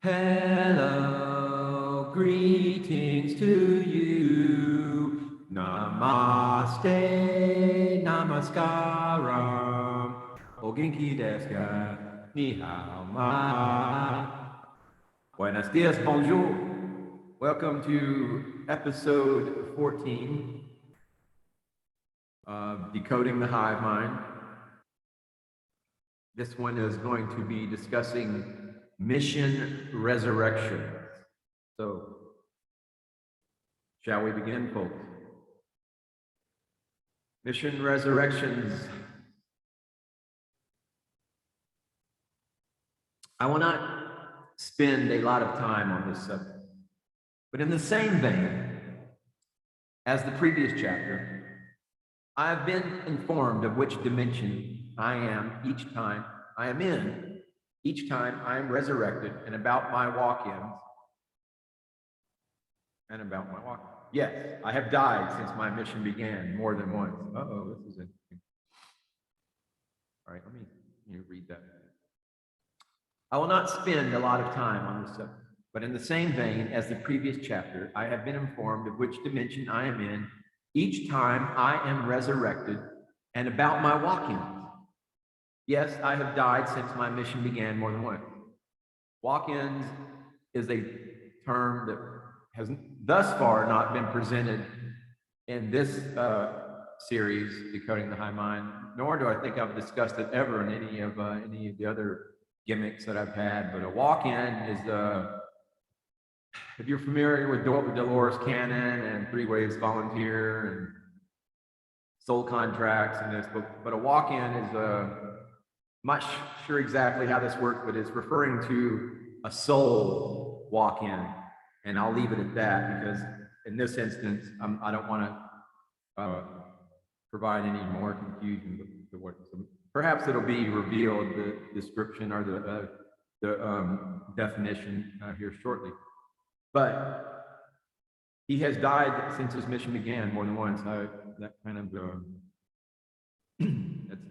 Hello, greetings to you. Namaste, namaskaram. O genki desu ka? Ni hao ma. Buenos dias, bonjour. Welcome to episode 14 of Decoding the Hive Mind. This one is going to be discussing mission resurrection. So, shall we begin, folks? Mission resurrections. I will not spend a lot of time on this subject, but in the same vein as the previous chapter, I have been informed of which dimension I am each time I am in. Each time I am resurrected, and about my walk-ins. Yes, I have died since my mission began more than once. Uh-oh, this is interesting. All right, let me read that. I will not spend a lot of time on this subject, but in the same vein as the previous chapter, I have been informed of which dimension I am in each time I am resurrected, and about my walk-ins. Yes, I have died since my mission began more than once. Walk-ins is a term that has thus far not been presented in this series, Decoding the High Mind, nor do I think I've discussed it ever in any of the other gimmicks that I've had. But a walk-in is, if you're familiar with Dolores Cannon and Three Ways Volunteer and soul contracts and this, but a walk-in is I'm not sure exactly how this works, but it's referring to a soul walk-in, and I'll leave it at that because in this instance, I don't want to provide any more confusion to what. Perhaps it'll be revealed, the description or the definition here shortly. But he has died since his mission began more than once. That kind of that's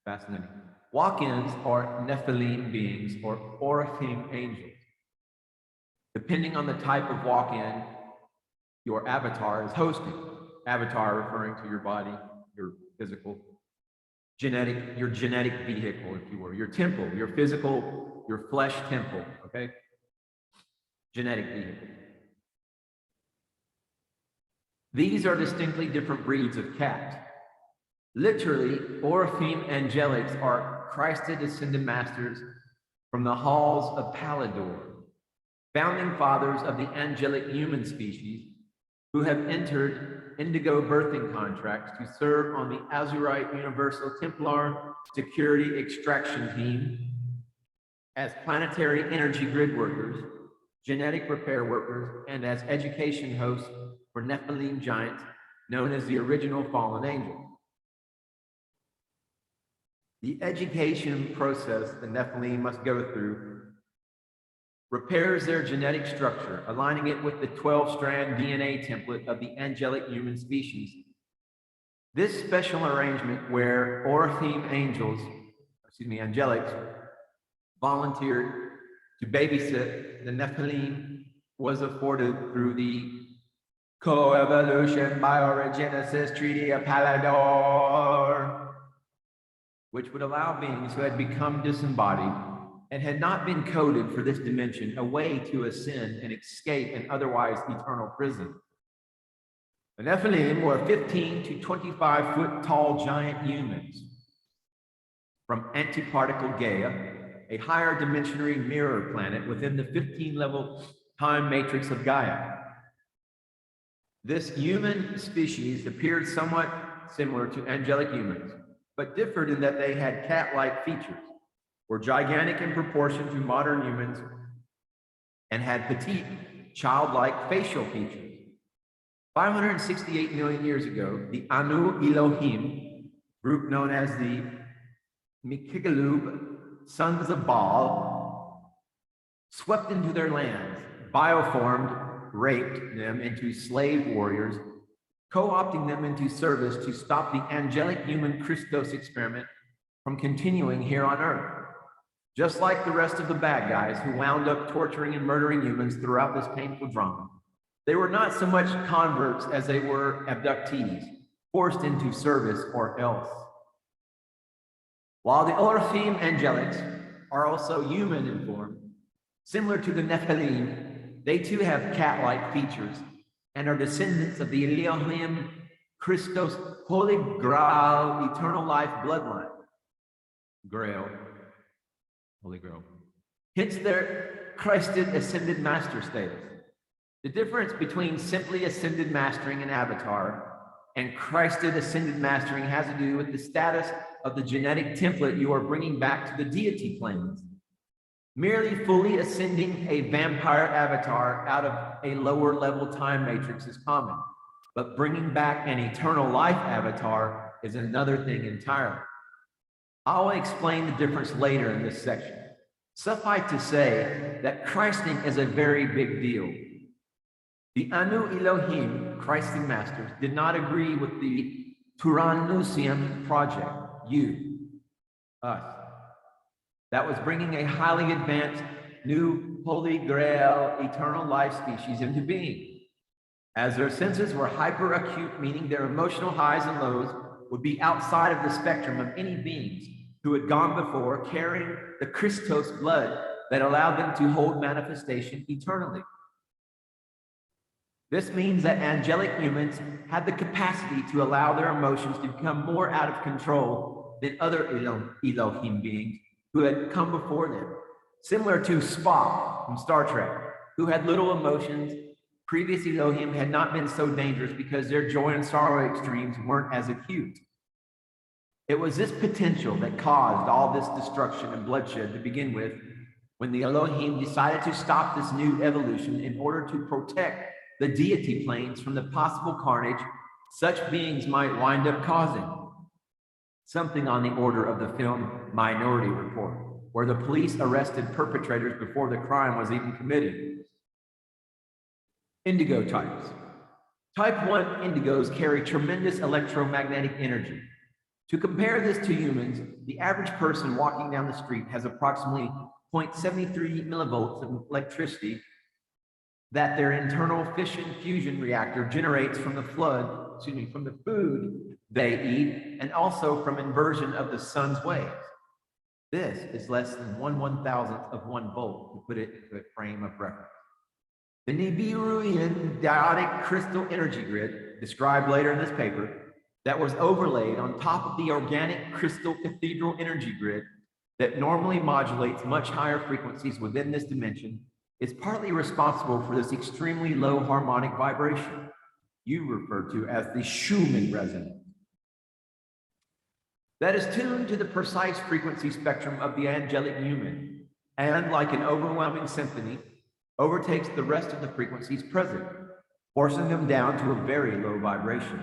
fascinating. Walk-ins are Nephilim beings or Oraphim angels. Depending on the type of walk-in your avatar is hosting. Avatar referring to your body, your physical, your genetic vehicle, if you will, your temple, your physical, your flesh temple, okay? Genetic vehicle. These are distinctly different breeds of cat. Literally, Oraphim angelics are Christed ascended masters from the halls of Palador, founding fathers of the angelic human species who have entered indigo birthing contracts to serve on the Azurite Universal Templar Security Extraction Team as planetary energy grid workers, genetic repair workers, and as education hosts for Nephilim giants known as the original fallen angels. The education process the Nephilim must go through repairs their genetic structure, aligning it with the 12-strand DNA template of the angelic human species. This special arrangement where Oraphim angelics volunteered to babysit the Nephilim was afforded through the Coevolution Bioregenesis Treaty of Palador, which would allow beings who had become disembodied and had not been coded for this dimension a way to ascend and escape an otherwise eternal prison. The Nephilim were 15 to 25 foot tall giant humans from antiparticle Gaia, a higher dimensionary mirror planet within the 15-level time matrix of Gaia. This human species appeared somewhat similar to angelic humans, but differed in that they had cat-like features, were gigantic in proportion to modern humans, and had petite, childlike facial features. 568 million years ago, the Anu Elohim, group known as the Mikigalub, sons of Baal, swept into their lands, bioformed, raped them into slave warriors, co-opting them into service to stop the angelic human Christos experiment from continuing here on Earth. Just like the rest of the bad guys who wound up torturing and murdering humans throughout this painful drama, they were not so much converts as they were abductees, forced into service or else. While the Elohim angelics are also human in form, similar to the Nephilim, they too have cat-like features and are descendants of the Elohim Christos Holy Grail eternal life bloodline. Grail, Holy Grail. Hence their Christed ascended master status. The difference between simply ascended mastering an avatar and Christed ascended mastering has to do with the status of the genetic template you are bringing back to the deity planes. Merely fully ascending a vampire avatar out of a lower level time matrix is common, but bringing back an eternal life avatar is another thing entirely. I'll explain the difference later in this section. Suffice to say that Christing is a very big deal. The Anu Elohim, Christing masters, did not agree with the Turanusium project, us, that was bringing a highly advanced new Holy Grail eternal life species into being. As their senses were hyper-acute, meaning their emotional highs and lows would be outside of the spectrum of any beings who had gone before carrying the Christos blood that allowed them to hold manifestation eternally. This means that angelic humans had the capacity to allow their emotions to become more out of control than other Elohim beings who had come before them. Similar to Spock from Star Trek, who had little emotions. Previous Elohim had not been so dangerous because their joy and sorrow extremes weren't as acute. It was this potential that caused all this destruction and bloodshed to begin with when the Elohim decided to stop this new evolution in order to protect the deity planes from the possible carnage such beings might wind up causing. Something on the order of the film Minority Report, where the police arrested perpetrators before the crime was even committed. Indigo types. Type 1 indigos carry tremendous electromagnetic energy. To compare this to humans, the average person walking down the street has approximately 0.73 millivolts of electricity that their internal fission fusion reactor generates from the from the food they eat, and also from inversion of the sun's waves. This is less than 1/1000th of 1 volt, to put it into a frame of reference. The Nibiruian diotic crystal energy grid, described later in this paper, that was overlaid on top of the organic crystal cathedral energy grid that normally modulates much higher frequencies within this dimension, is partly responsible for this extremely low harmonic vibration you refer to as the Schumann resonance. That is tuned to the precise frequency spectrum of the angelic human, and like an overwhelming symphony, overtakes the rest of the frequencies present, forcing them down to a very low vibration.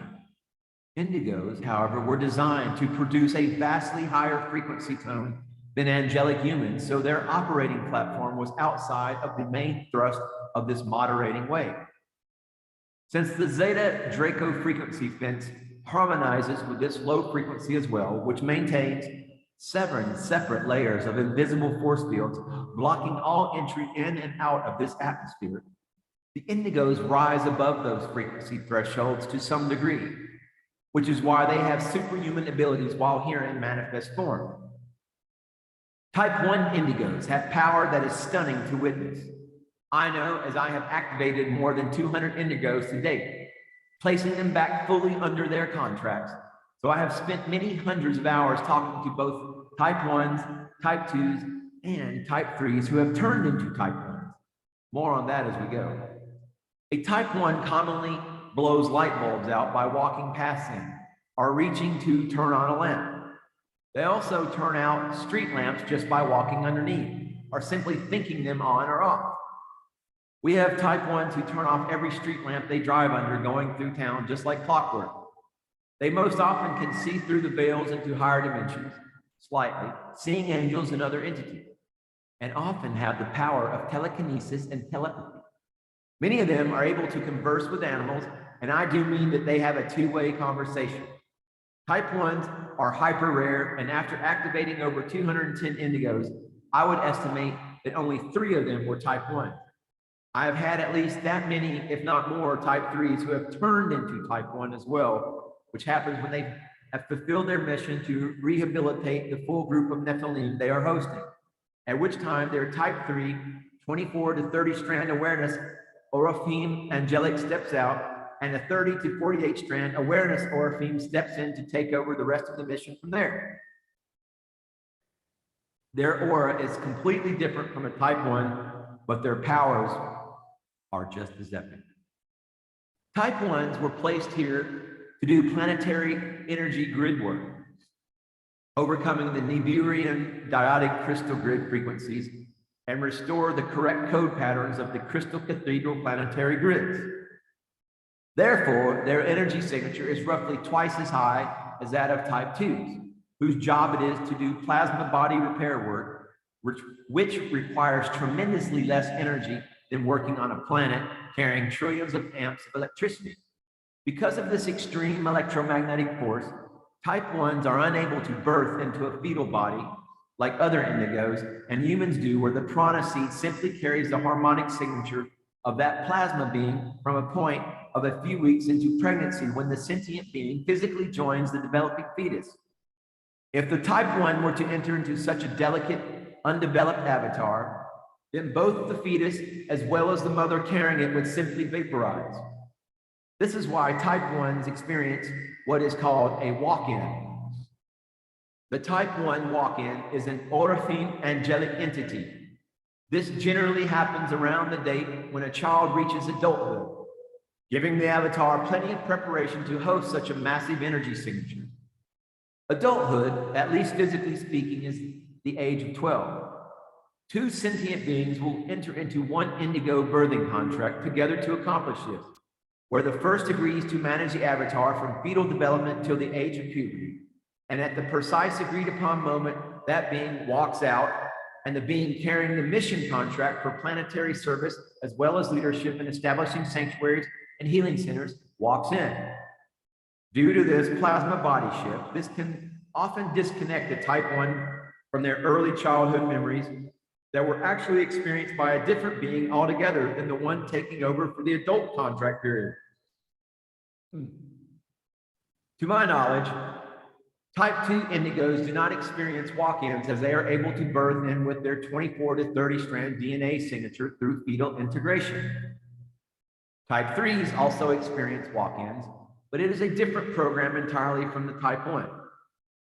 Indigos, however, were designed to produce a vastly higher frequency tone than angelic humans, so their operating platform was outside of the main thrust of this moderating wave. Since the Zeta Draco frequency fence harmonizes with this low frequency as well, which maintains 7 separate layers of invisible force fields blocking all entry in and out of this atmosphere, the indigos rise above those frequency thresholds to some degree, which is why they have superhuman abilities while here in manifest form. Type 1 indigos have power that is stunning to witness. I know, as I have activated more than 200 indigos to date, placing them back fully under their contracts. So I have spent many hundreds of hours talking to both type 1s, type 2s, and type 3s who have turned into type 1s. More on that as we go. A type 1 commonly blows light bulbs out by walking past them or reaching to turn on a lamp. They also turn out street lamps just by walking underneath or simply thinking them on or off. We have type 1s who turn off every street lamp they drive under going through town just like clockwork. They most often can see through the veils into higher dimensions, slightly, seeing angels and other entities, and often have the power of telekinesis and telepathy. Many of them are able to converse with animals, and I do mean that they have a two-way conversation. Type 1s are hyper rare, and after activating over 210 indigos, I would estimate that only 3 of them were type 1. I have had at least that many, if not more, type 3s who have turned into type 1 as well, which happens when they have fulfilled their mission to rehabilitate the full group of Nephilim they are hosting, at which time their type 3, 24 to 30 strand awareness Orophim angelic steps out, and a 30 to 48 strand awareness Orophim steps in to take over the rest of the mission from there. Their aura is completely different from a type 1, but their powers are just as epic. Type 1s were placed here to do planetary energy grid work, overcoming the Niburian diotic crystal grid frequencies and restore the correct code patterns of the crystal cathedral planetary grids. Therefore, their energy signature is roughly twice as high as that of type 2s, whose job it is to do plasma body repair work, which requires tremendously less energy than working on a planet carrying trillions of amps of electricity. Because of this extreme electromagnetic force, type 1s are unable to birth into a fetal body like other indigos and humans do, where the prana seed simply carries the harmonic signature of that plasma being from a point of a few weeks into pregnancy, when the sentient being physically joins the developing fetus. If the type 1 were to enter into such a delicate, undeveloped avatar, then both the fetus as well as the mother carrying it would simply vaporize. This is why type 1s experience what is called a walk-in. The type 1 walk-in is an Orophim angelic entity. This generally happens around the date when a child reaches adulthood, giving the avatar plenty of preparation to host such a massive energy signature. Adulthood, at least physically speaking, is the age of 12. 2 sentient beings will enter into one indigo birthing contract together to accomplish this, where the first agrees to manage the avatar from fetal development till the age of puberty. And at the precise agreed upon moment, that being walks out, and the being carrying the mission contract for planetary service, as well as leadership in establishing sanctuaries and healing centers, walks in. Due to this plasma body shift, this can often disconnect the type 1 from their early childhood memories that were actually experienced by a different being altogether than the one taking over for the adult contract period. To my knowledge, type 2 indigos do not experience walk-ins, as they are able to birth in with their 24 to 30 strand DNA signature through fetal integration. Type 3s also experience walk-ins, but it is a different program entirely from the type 1.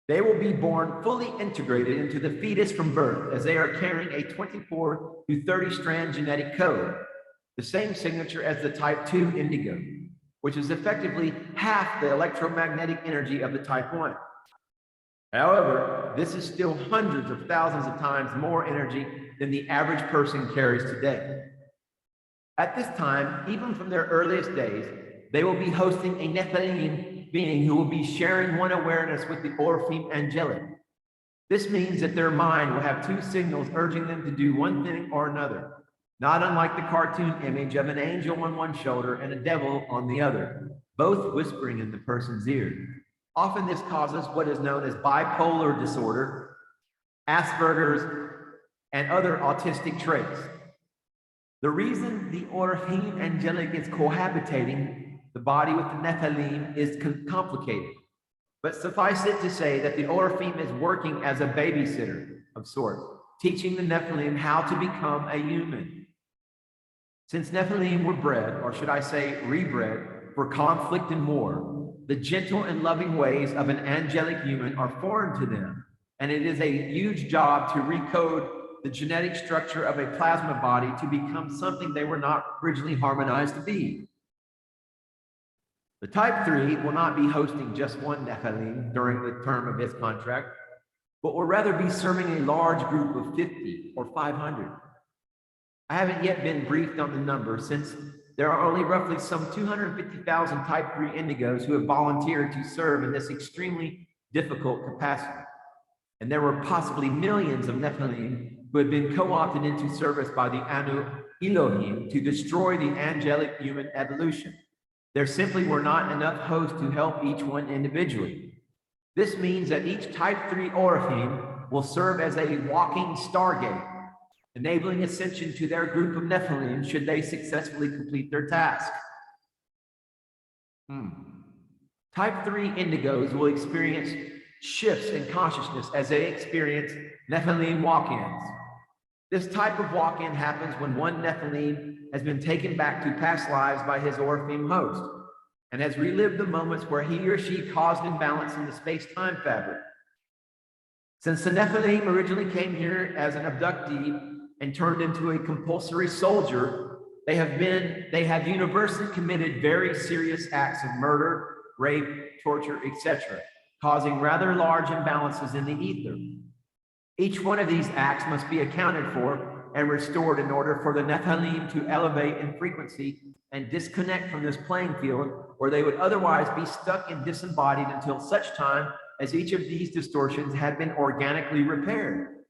They will be born fully integrated into the fetus from birth, as they are carrying a 24 to 30 strand genetic code, the same signature as the type 2 indigo, which is effectively half the electromagnetic energy of the type 1. However, this is still hundreds of thousands of times more energy than the average person carries today. At this time, even from their earliest days, they will be hosting a Nephilim being who will be sharing one awareness with the Orophim angelic. This means that their mind will have 2 signals urging them to do one thing or another, not unlike the cartoon image of an angel on one shoulder and a devil on the other, both whispering in the person's ear. Often this causes what is known as bipolar disorder, Asperger's, and other autistic traits. The reason the Orophim angelic is cohabitating the body with the Nephilim is complicated, but suffice it to say that the Orophim is working as a babysitter of sorts, teaching the Nephilim how to become a human. Since Nephilim were bred, or should I say rebred, for conflict and war, the gentle and loving ways of an angelic human are foreign to them, and it is a huge job to recode the genetic structure of a plasma body to become something they were not originally harmonized to be. The type 3 will not be hosting just one Nephilim during the term of his contract, but will rather be serving a large group of 50 or 500. I haven't yet been briefed on the number, since there are only roughly some 250,000 type 3 indigos who have volunteered to serve in this extremely difficult capacity. And there were possibly millions of Nephilim who had been co-opted into service by the Anu Elohim to destroy the angelic human evolution. There simply were not enough hosts to help each one individually. This means that each type 3 Orophim will serve as a walking stargate, enabling ascension to their group of Nephilim should they successfully complete their task. Type 3 indigos will experience shifts in consciousness as they experience Nephilim walk-ins. This type of walk-in happens when one Nephilim has been taken back to past lives by his Orpheum host and has relived the moments where he or she caused imbalance in the space-time fabric. Since the Nephilim originally came here as an abductee and turned into a compulsory soldier, they have universally committed very serious acts of murder, rape, torture, etc., causing rather large imbalances in the ether. Each one of these acts must be accounted for and restored in order for the Nephilim to elevate in frequency and disconnect from this playing field where they would otherwise be stuck and disembodied until such time as each of these distortions had been organically repaired.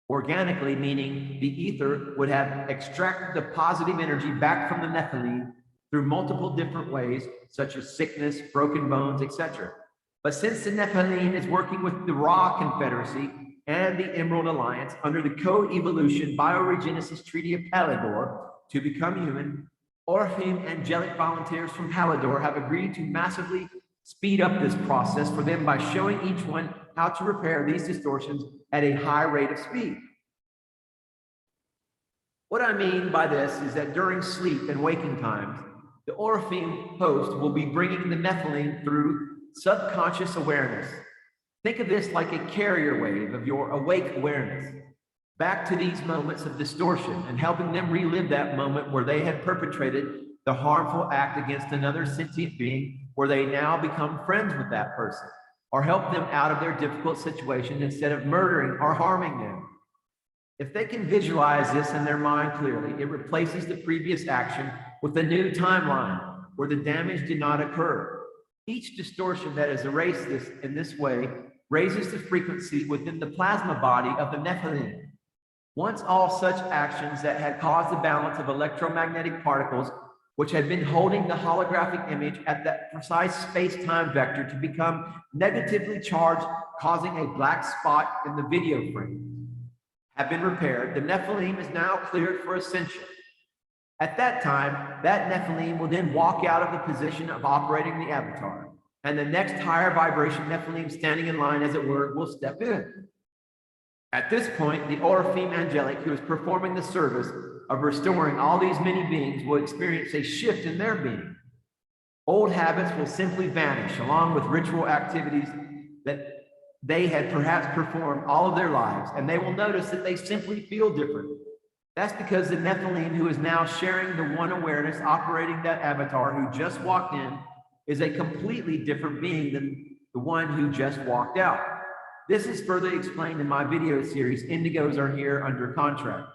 Organically meaning the ether would have extracted the positive energy back from the Nephilim through multiple different ways, such as sickness, broken bones, etc. But since the Nephilim is working with the Ra Confederacy and the Emerald Alliance under the co-evolution bioregenesis Treaty of Palador to become human, Orpheum angelic volunteers from Palador have agreed to massively speed up this process for them by showing each one how to repair these distortions at a high rate of speed. What I mean by this is that during sleep and waking times, the Orpheum host will be bringing the Nephilim through subconscious awareness. Think of this like a carrier wave of your awake awareness back to these moments of distortion and helping them relive that moment where they had perpetrated the harmful act against another sentient being, where they now become friends with that person or help them out of their difficult situation instead of murdering or harming them. If they can visualize this in their mind clearly, it replaces the previous action with a new timeline where the damage did not occur. Each distortion that is erased in this way raises the frequency within the plasma body of the Nephilim. Once all such actions that had caused the balance of electromagnetic particles, which had been holding the holographic image at that precise space-time vector to become negatively charged, causing a black spot in the video frame, have been repaired, the Nephilim is now cleared for ascension. At that time, that Nephilim will then walk out of the position of operating the avatar, and the next higher vibration Nephilim standing in line, as it were, will step in. At this point, the Orpheum Angelic, who is performing the service of restoring all these many beings, will experience a shift in their being. Old habits will simply vanish, along with ritual activities that they had perhaps performed all of their lives, and they will notice that they simply feel different. That's because the Nephilim, who is now sharing the one awareness operating that avatar who just walked in, is a completely different being than the one who just walked out. This is further explained in my video series, Indigos Are Here Under Contract.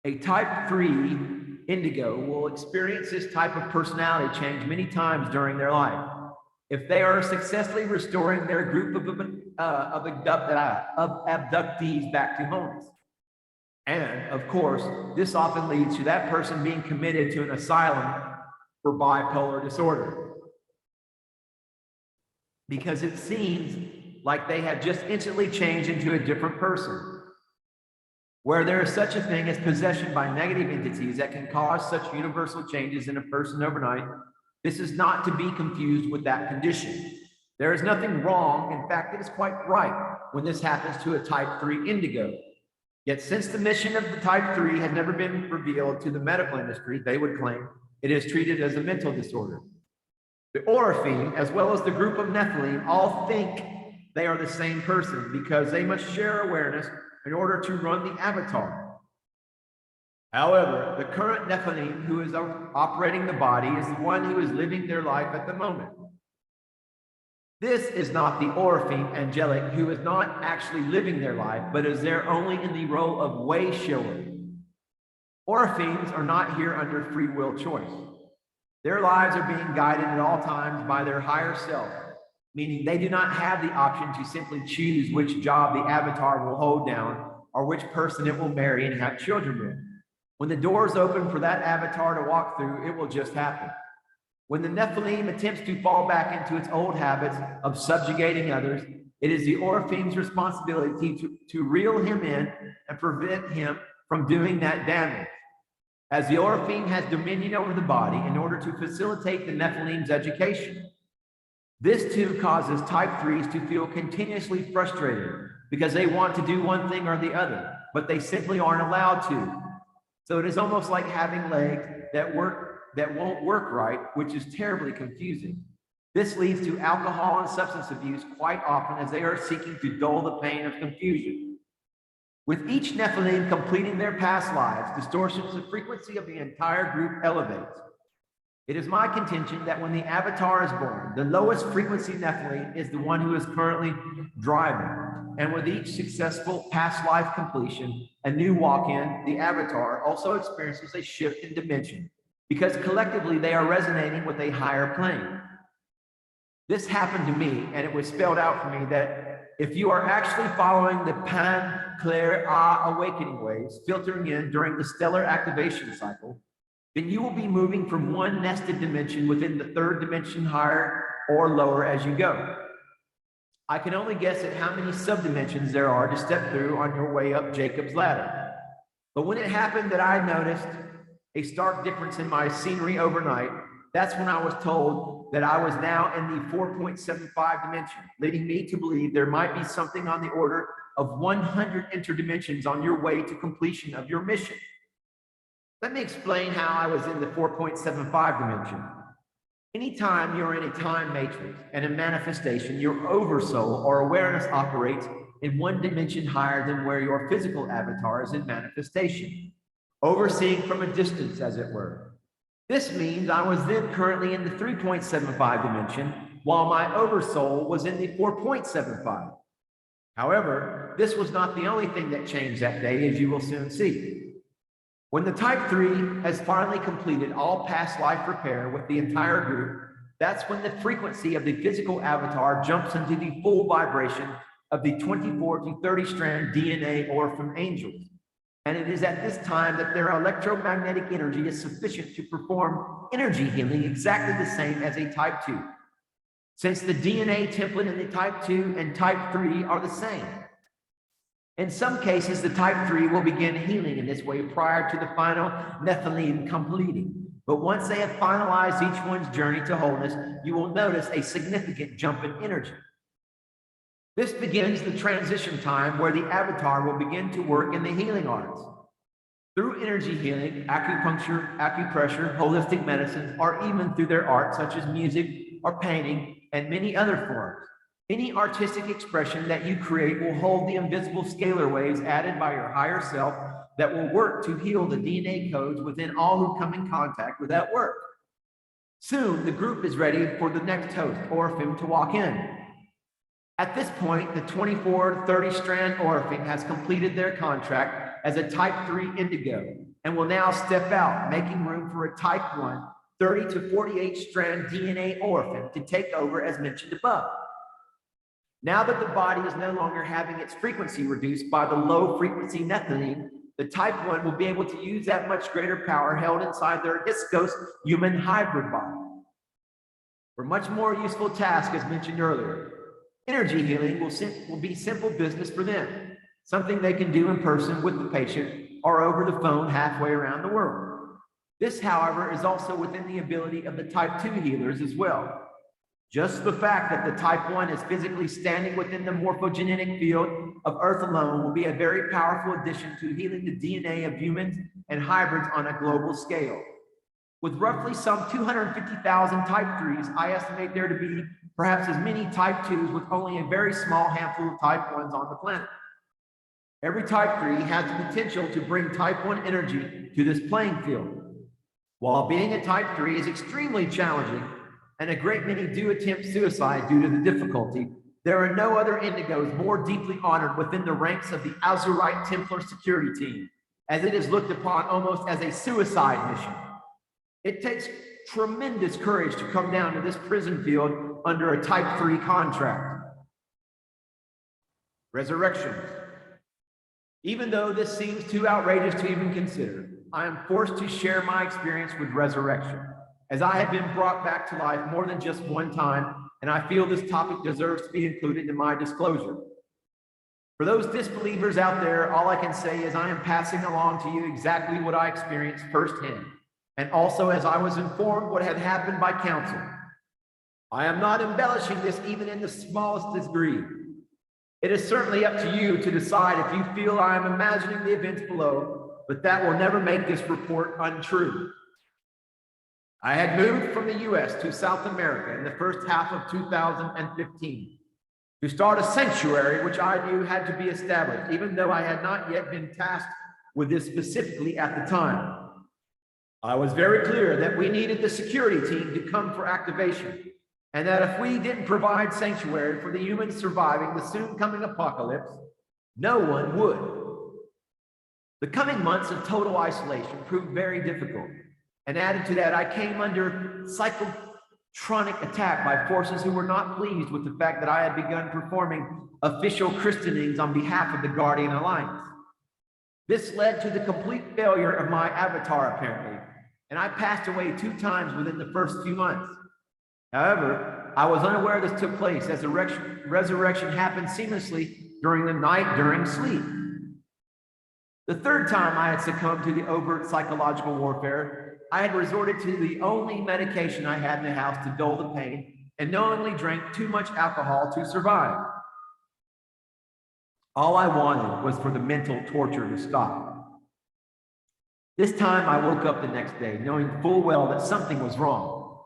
A type 3 indigo will experience this type of personality change many times during their life. If they are successfully restoring their group of abductees back to homes. And of course, this often leads to that person being committed to an asylum for bipolar disorder, because it seems like they have just instantly changed into a different person. Where there is such a thing as possession by negative entities that can cause such universal changes in a person overnight, this is not to be confused with that condition. There is nothing wrong. In fact, it is quite right when this happens to a type 3 indigo. Yet since the mission of the type 3 has never been revealed to the medical industry, they would claim it is treated as a mental disorder. The Orpheum, as well as the group of Nephilim, all think they are the same person because they must share awareness in order to run the avatar. However, the current Nephilim who is operating the body is the one who is living their life at the moment. This is not the Orpheum Angelic who is not actually living their life, but is there only in the role of way shower. Orpheums are not here under free will choice. Their lives are being guided at all times by their higher self, meaning they do not have the option to simply choose which job the avatar will hold down or which person it will marry and have children with. When the doors open for that avatar to walk through, it will just happen. When the Nephilim attempts to fall back into its old habits of subjugating others, it is the Orpheme's responsibility to reel him in and prevent him from doing that damage, as the Orpheme has dominion over the body in order to facilitate the Nephilim's education. This too causes type 3s to feel continuously frustrated because they want to do one thing or the other, but they simply aren't allowed to. So it is almost like having legs that won't work right, which is terribly confusing. This leads to alcohol and substance abuse quite often as they are seeking to dull the pain of confusion. With each Nephilim completing their past lives, distortions of frequency of the entire group elevates. It is my contention that when the avatar is born, the lowest frequency Nephilim is the one who is currently driving. And with each successful past life completion, a new walk-in, the avatar also experiences a shift in dimension because collectively they are resonating with a higher plane. This happened to me, and it was spelled out for me that if you are actually following the Clair awakening waves filtering in during the stellar activation cycle, then you will be moving from one nested dimension within the third dimension higher or lower as you go. I can only guess at how many subdimensions there are to step through on your way up Jacob's ladder. But when it happened that I noticed a stark difference in my scenery overnight, that's when I was told that I was now in the 4.75 dimension, leading me to believe there might be something on the order of 100 interdimensions on your way to completion of your mission. Let me explain how I was in the 4.75 dimension. Anytime you're in a time matrix and a manifestation, your oversoul or awareness operates in one dimension higher than where your physical avatar is in manifestation, overseeing from a distance, as it were. This means I was then currently in the 3.75 dimension, while my oversoul was in the 4.75. However, this was not the only thing that changed that day, as you will soon see. When the type 3 has finally completed all past life repair with the entire group, that's when the frequency of the physical avatar jumps into the full vibration of the 24 to 30 strand DNA Orphem angels. And it is at this time that their electromagnetic energy is sufficient to perform energy healing exactly the same as a type 2. Since the DNA template in the type 2 and type 3 are the same. In some cases, the type 3 will begin healing in this way prior to the final Nephilim completing. But once they have finalized each one's journey to wholeness, you will notice a significant jump in energy. This begins the transition time where the avatar will begin to work in the healing arts. Through energy healing, acupuncture, acupressure, holistic medicines, or even through their art such as music or painting and many other forms. Any artistic expression that you create will hold the invisible scalar waves added by your higher self that will work to heal the DNA codes within all who come in contact with that work. Soon, the group is ready for the next host, Orphem, to walk in. At this point, the 24 to 30 strand Orphem has completed their contract as a type 3 indigo and will now step out, making room for a type 1, 30 to 48 strand DNA Orphem to take over as mentioned above. Now that the body is no longer having its frequency reduced by the low frequency Nephilim, the type 1 will be able to use that much greater power held inside their Iskos human hybrid body for much more useful task as mentioned earlier. Energy healing will be simple business for them, something they can do in person with the patient or over the phone halfway around the world. This, however, is also within the ability of the type 2 healers as well. Just the fact that the type 1 is physically standing within the morphogenetic field of Earth alone will be a very powerful addition to healing the DNA of humans and hybrids on a global scale. With roughly some 250,000 type 3s, I estimate there to be perhaps as many type 2s with only a very small handful of type 1s on the planet. Every type 3 has the potential to bring type 1 energy to this playing field. While being a type 3 is extremely challenging, and a great many do attempt suicide due to the difficulty, there are no other indigos more deeply honored within the ranks of the Azurite Templar security team, as it is looked upon almost as a suicide mission. It takes tremendous courage to come down to this prison field under a type 3 contract. Resurrections. Even though this seems too outrageous to even consider, I am forced to share my experience with resurrection, as I have been brought back to life more than just one time and I feel this topic deserves to be included in my disclosure. For those disbelievers out there, all I can say is I am passing along to you exactly what I experienced firsthand, and also as I was informed what had happened by counsel. I am not embellishing this even in the smallest degree. It is certainly up to you to decide if you feel I am imagining the events below, but that will never make this report untrue. I had moved from the US to South America in the first half of 2015 to start a sanctuary which I knew had to be established, even though I had not yet been tasked with this specifically at the time. I was very clear that we needed the security team to come for activation, and that if we didn't provide sanctuary for the humans surviving the soon coming apocalypse, no one would. The coming months of total isolation proved very difficult, and added to that, I came under psychotronic attack by forces who were not pleased with the fact that I had begun performing official christenings on behalf of the Guardian Alliance. This led to the complete failure of my avatar, apparently, and I passed away 2 times within the first few months. However, I was unaware this took place as the resurrection happened seamlessly during the night during sleep. The 3rd time I had succumbed to the overt psychological warfare, I had resorted to the only medication I had in the house to dull the pain and knowingly drank too much alcohol to survive. All I wanted was for the mental torture to stop. This time I woke up the next day knowing full well that something was wrong,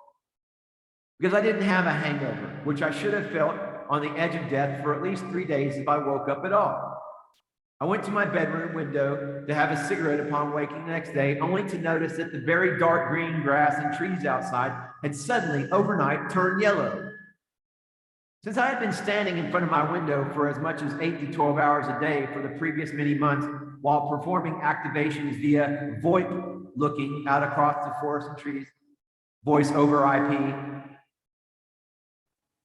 because I didn't have a hangover, which I should have felt on the edge of death for at least 3 days if I woke up at all. I went to my bedroom window to have a cigarette upon waking the next day, only to notice that the very dark green grass and trees outside had suddenly, overnight, turned yellow. Since I had been standing in front of my window for as much as 8 to 12 hours a day for the previous many months while performing activations via VoIP, looking out across the forest and trees, voice over IP,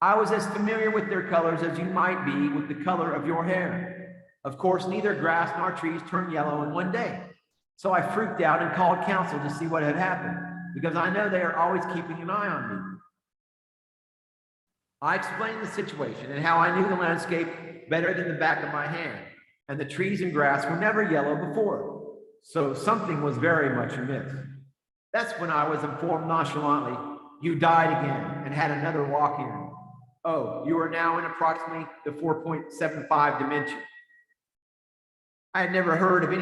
I was as familiar with their colors as you might be with the color of your hair. Of course, neither grass nor trees turned yellow in one day. So I freaked out and called counsel to see what had happened, because I know they are always keeping an eye on me. I explained the situation and how I knew the landscape better than the back of my hand, and the trees and grass were never yellow before. So something was very much amiss. That's when I was informed nonchalantly, you died again and had another walk-in. Oh, you are now in approximately the 4.75 dimension. I had never heard of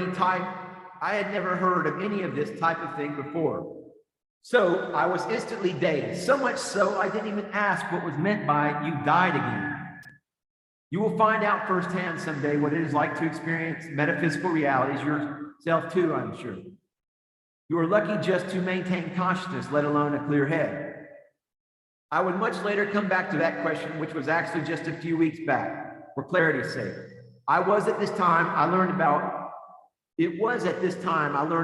any of this type of thing before. So I was instantly dazed, so much so I didn't even ask what was meant by you died again. You will find out firsthand someday what it is like to experience metaphysical realities yourself too, I'm sure. You are lucky just to maintain consciousness, let alone a clear head. I would much later come back to that question, which was actually just a few weeks back, for clarity's sake. It was at this time I learned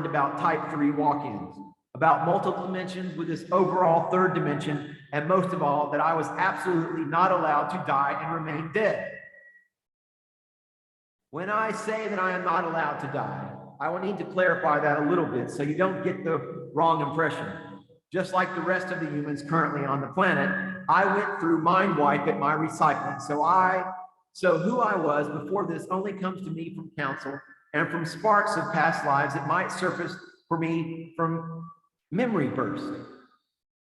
about type 3 walk-ins, about multiple dimensions with this overall 3rd dimension, and most of all, that I was absolutely not allowed to die and remain dead. When I say that I am not allowed to die, I will need to clarify that a little bit so you don't get the wrong impression. Just like the rest of the humans currently on the planet, I went through mind wipe at my recycling. So who I was before this only comes to me from counsel and from sparks of past lives that might surface for me from memory bursts.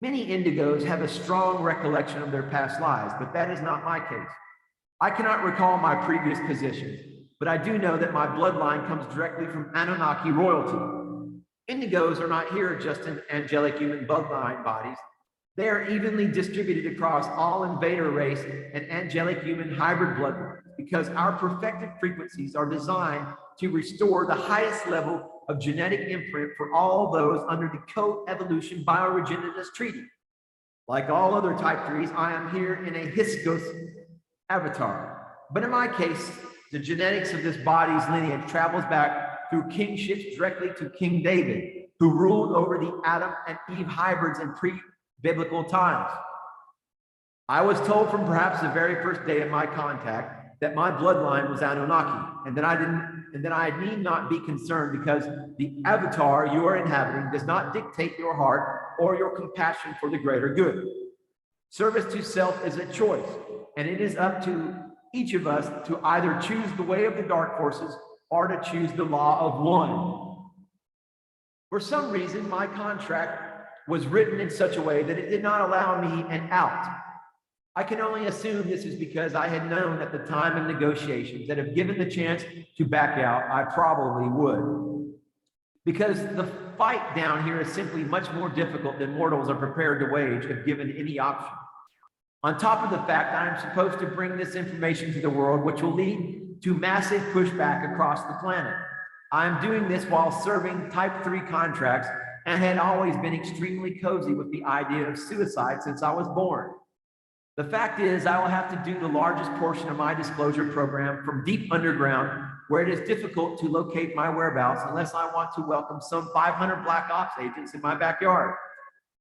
Many indigos have a strong recollection of their past lives, but that is not my case. I cannot recall my previous positions, but I do know that my bloodline comes directly from Anunnaki royalty. Indigos are not here just in angelic human bloodline bodies. They are evenly distributed across all invader race and angelic human hybrid bloodlines, because our perfected frequencies are designed to restore the highest level of genetic imprint for all those under the co-evolution bioregenerative treaty. Like all other type 3s, I am here in a Hyksos avatar. But in my case, the genetics of this body's lineage travels back through kingships directly to King David, who ruled over the Adam and Eve hybrids in pre-biblical times. I was told from perhaps the very first day of my contact that my bloodline was Anunnaki, and that I need not be concerned because the avatar you are inhabiting does not dictate your heart or your compassion for the greater good. Service to self is a choice, and it is up to each of us to either choose the way of the dark forces or to choose the law of one. For some reason, my contract was written in such a way that it did not allow me an out. I can only assume this is because I had known at the time of negotiations that if given the chance to back out, I probably would. Because the fight down here is simply much more difficult than mortals are prepared to wage if given any option. On top of the fact that I'm supposed to bring this information to the world, which will lead to massive pushback across the planet. I'm doing this while serving Type 3 contracts and had always been extremely cozy with the idea of suicide since I was born. The fact is, I will have to do the largest portion of my disclosure program from deep underground, where it is difficult to locate my whereabouts unless I want to welcome some 500 Black Ops agents in my backyard.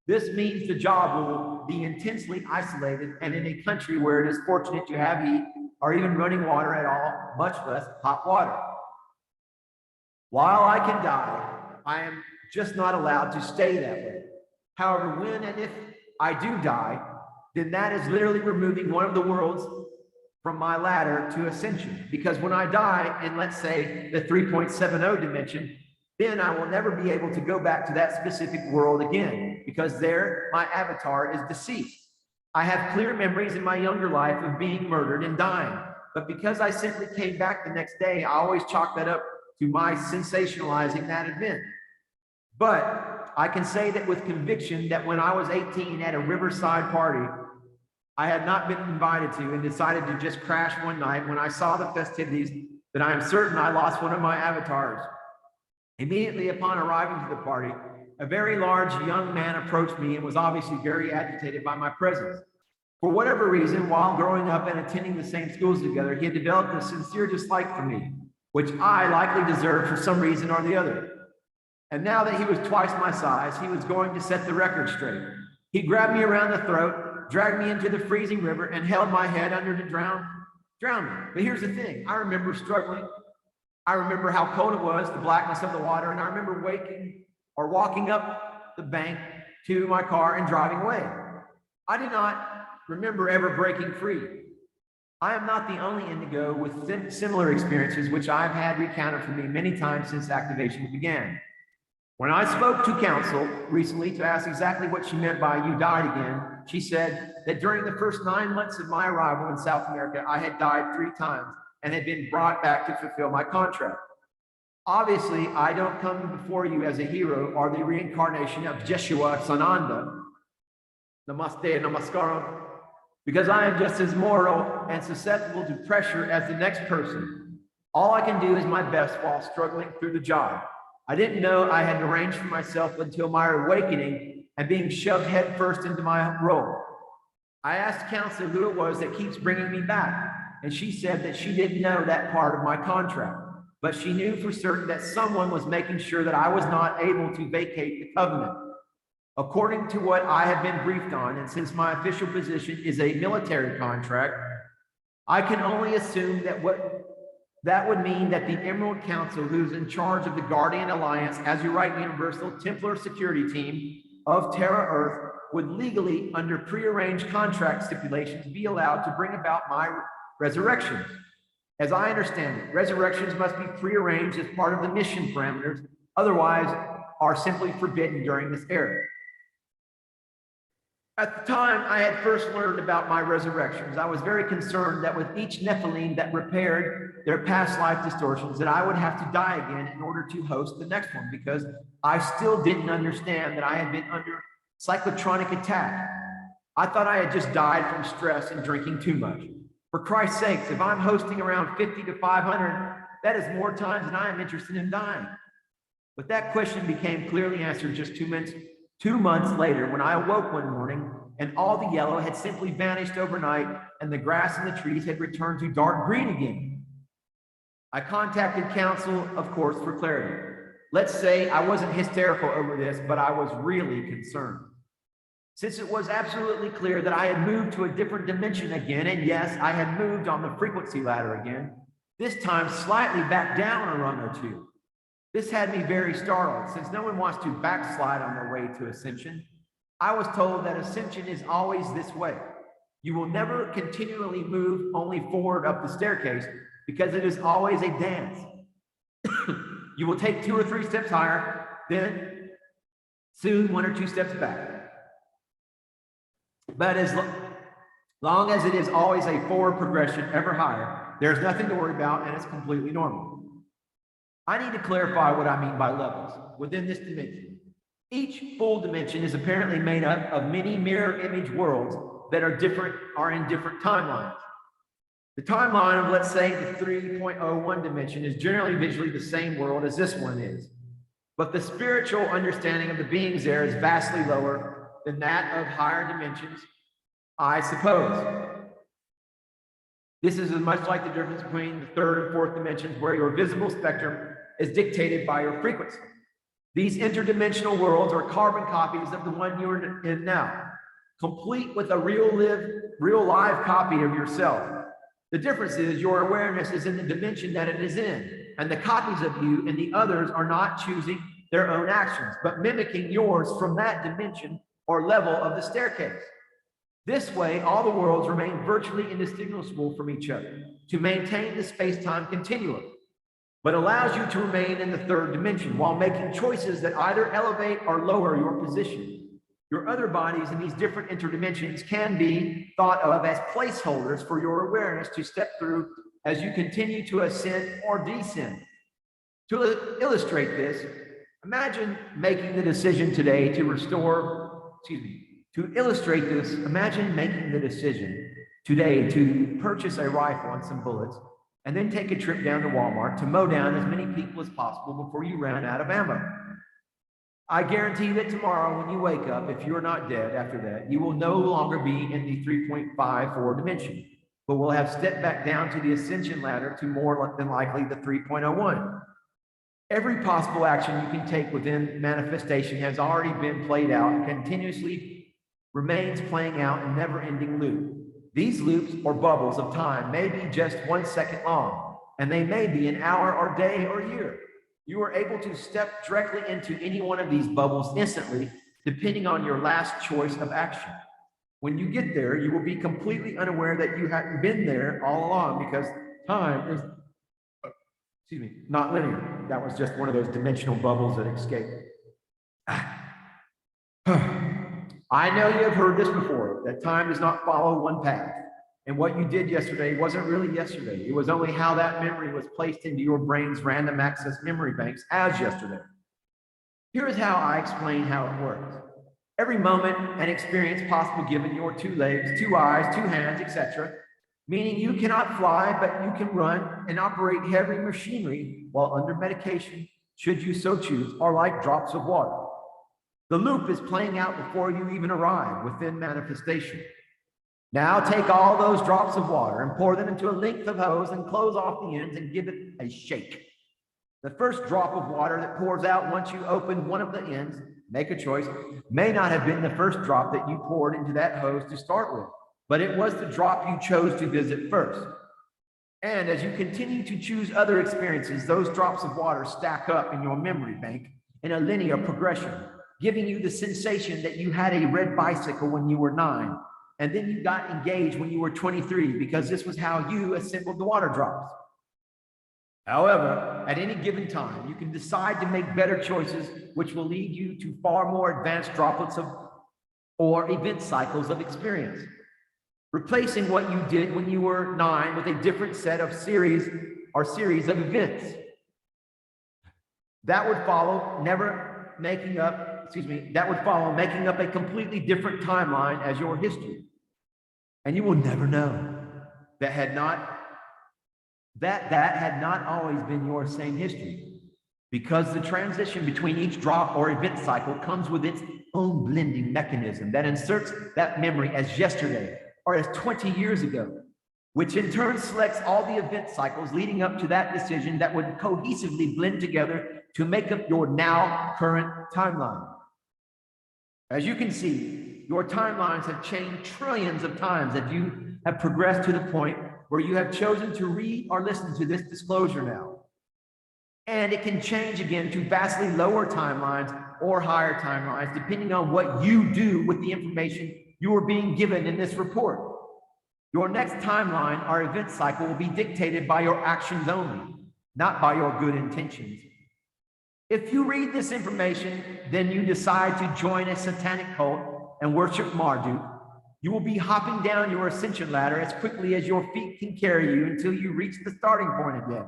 This means the job will be intensely isolated and in a country where it is fortunate to have heat or even running water at all, much less hot water. While I can die, I am just not allowed to stay that way. However, when and if I do die, then that is literally removing one of the worlds from my ladder to ascension. Because when I die in, let's say, the 3.70 dimension, then I will never be able to go back to that specific world again, because there my avatar is deceased. I have clear memories in my younger life of being murdered and dying, but because I simply came back the next day, I always chalk that up to my sensationalizing that event. But I can say that with conviction that when I was 18 at a Riverside party, I had not been invited to and decided to just crash one night when I saw the festivities, that I am certain I lost one of my avatars. Immediately upon arriving to the party, a very large young man approached me and was obviously very agitated by my presence. For whatever reason, while growing up and attending the same schools together, he had developed a sincere dislike for me, which I likely deserved for some reason or the other. And now that he was twice my size, he was going to set the record straight. He grabbed me around the throat, dragged me into the freezing river, and held my head under to drown me. But here's the thing, I remember struggling. I remember how cold it was, the blackness of the water, and I remember waking or walking up the bank to my car and driving away. I did not remember ever breaking free. I am not the only indigo with similar experiences, which I've had recounted for me many times since activation began. When I spoke to counsel recently to ask exactly what she meant by "you died again," she said that during the first 9 months of my arrival in South America, I had died 3 times and had been brought back to fulfill my contract. Obviously, I don't come before you as a hero or the reincarnation of Jeshua Sananda, Namaste Namaskaram, because I am just as mortal and susceptible to pressure as the next person. All I can do is my best while struggling through the job. I didn't know I had arranged for myself until my awakening and being shoved headfirst into my role. I asked counsel who it was that keeps bringing me back, and she said that she didn't know that part of my contract, but she knew for certain that someone was making sure that I was not able to vacate the covenant. According to what I have been briefed on, and since my official position is a military contract, I can only assume that that would mean that the Emerald Council, who's in charge of the Guardian Alliance, Azurite Universal Templar security team of Terra Earth, would legally, under prearranged contract stipulations, be allowed to bring about my resurrection. As I understand it, resurrections must be prearranged as part of the mission parameters, otherwise are simply forbidden during this era. At the time I had first learned about my resurrections, I was very concerned that with each Nephilim that repaired their past life distortions, that I would have to die again in order to host the next one, because I still didn't understand that I had been under cyclotronic attack. I thought I had just died from stress and drinking too much. For Christ's sakes, if I'm hosting around 50 to 500, that is more times than I am interested in dying. But that question became clearly answered just 2 months later, when I awoke one morning and all the yellow had simply vanished overnight and the grass and the trees had returned to dark green again. I contacted counsel, of course, for clarity. Let's say I wasn't hysterical over this, but I was really concerned. Since it was absolutely clear that I had moved to a different dimension again, and yes, I had moved on the frequency ladder again, this time slightly back down a rung or two. This had me very startled, since no one wants to backslide on their way to ascension. I was told that ascension is always this way. You will never continually move only forward up the staircase because it is always a dance. You will take 2 or 3 steps higher, then soon 1 or 2 steps back. But as long as it is always a forward progression ever higher, there's nothing to worry about and it's completely normal. I need to clarify what I mean by levels within this dimension. Each full dimension is apparently made up of many mirror image worlds that are in different timelines. The timeline of, let's say, the 3.01 dimension is generally visually the same world as this one is. But the spiritual understanding of the beings there is vastly lower than that of higher dimensions, I suppose. This is as much like the difference between the 3rd and 4th dimensions, where your visible spectrum is dictated by your frequency. These interdimensional worlds are carbon copies of the one you're in now, complete with a real live copy of yourself. The difference is your awareness is in the dimension that it is in, and the copies of you and the others are not choosing their own actions, but mimicking yours from that dimension or level of the staircase. This way, all the worlds remain virtually indistinguishable from each other to maintain the space-time continuum, but allows you to remain in the 3rd dimension while making choices that either elevate or lower your position. Your other bodies in these different interdimensions can be thought of as placeholders for your awareness to step through as you continue to ascend or descend. To illustrate this, imagine making the decision today to imagine making the decision today to purchase a rifle and some bullets, and then take a trip down to Walmart to mow down as many people as possible before you run out of ammo. I guarantee that tomorrow when you wake up, if you're not dead after that, you will no longer be in the 3.54 dimension, but will have stepped back down to the ascension ladder to more than likely the 3.01. Every possible action you can take within manifestation has already been played out and continuously remains playing out in never-ending loop. These loops or bubbles of time may be just 1 second long, and they may be an hour or day or year. You are able to step directly into any one of these bubbles instantly, depending on your last choice of action. When you get there, you will be completely unaware that you hadn't been there all along, because time is, not linear. That was just one of those dimensional bubbles that escaped. I know you have heard this before, that time does not follow one path. And what you did yesterday wasn't really yesterday. It was only how that memory was placed into your brain's random access memory banks as yesterday. Here is how I explain how it works. Every moment and experience possible given your 2 legs, 2 eyes, 2 hands, etc., meaning you cannot fly, but you can run and operate heavy machinery while under medication, should you so choose, are like drops of water. The loop is playing out before you even arrive within manifestation. Now take all those drops of water and pour them into a length of hose and close off the ends and give it a shake. The first drop of water that pours out once you open one of the ends, make a choice, may not have been the first drop that you poured into that hose to start with, but it was the drop you chose to visit first. And as you continue to choose other experiences, those drops of water stack up in your memory bank in a linear progression, giving you the sensation that you had a red bicycle when you were 9. And then you got engaged when you were 23, because this was how you assembled the water drops. However, at any given time, you can decide to make better choices, which will lead you to far more advanced droplets or event cycles of experience, replacing what you did when you were 9 with a different set of series of events. That would follow making up a completely different timeline as your history. And you will never know that had not always been your same history, because the transition between each drop or event cycle comes with its own blending mechanism that inserts that memory as yesterday or as 20 years ago, which in turn selects all the event cycles leading up to that decision that would cohesively blend together to make up your now current timeline. As you can see, your timelines have changed trillions of times as you have progressed to the point where you have chosen to read or listen to this disclosure now. And it can change again to vastly lower timelines or higher timelines, depending on what you do with the information you are being given in this report. Your next timeline or event cycle will be dictated by your actions only, not by your good intentions. If you read this information, then you decide to join a satanic cult and worship Marduk, you will be hopping down your ascension ladder as quickly as your feet can carry you until you reach the starting point again.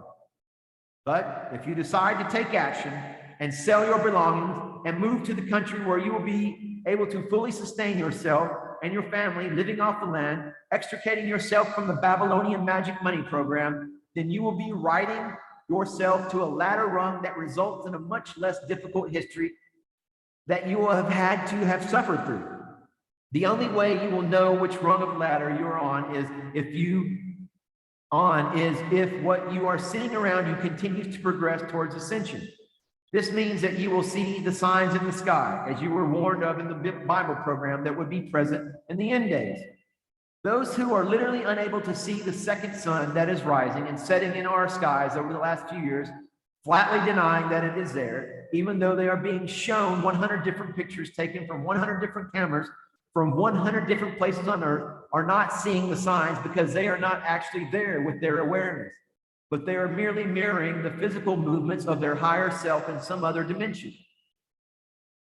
But if you decide to take action and sell your belongings and move to the country where you will be able to fully sustain yourself and your family living off the land, extricating yourself from the Babylonian magic money program, then you will be riding yourself to a ladder rung that results in a much less difficult history that you will have had to have suffered through. The only way you will know which rung of ladder you're on is if what you are sitting around you continues to progress towards ascension. This means that you will see the signs in the sky, as you were warned of in the Bible program, that would be present in the end days. Those who are literally unable to see the second sun that is rising and setting in our skies over the last few years, flatly denying that it is there, even though they are being shown 100 different pictures taken from 100 different cameras from 100 different places on earth, are not seeing the signs because they are not actually there with their awareness, but they are merely mirroring the physical movements of their higher self in some other dimension.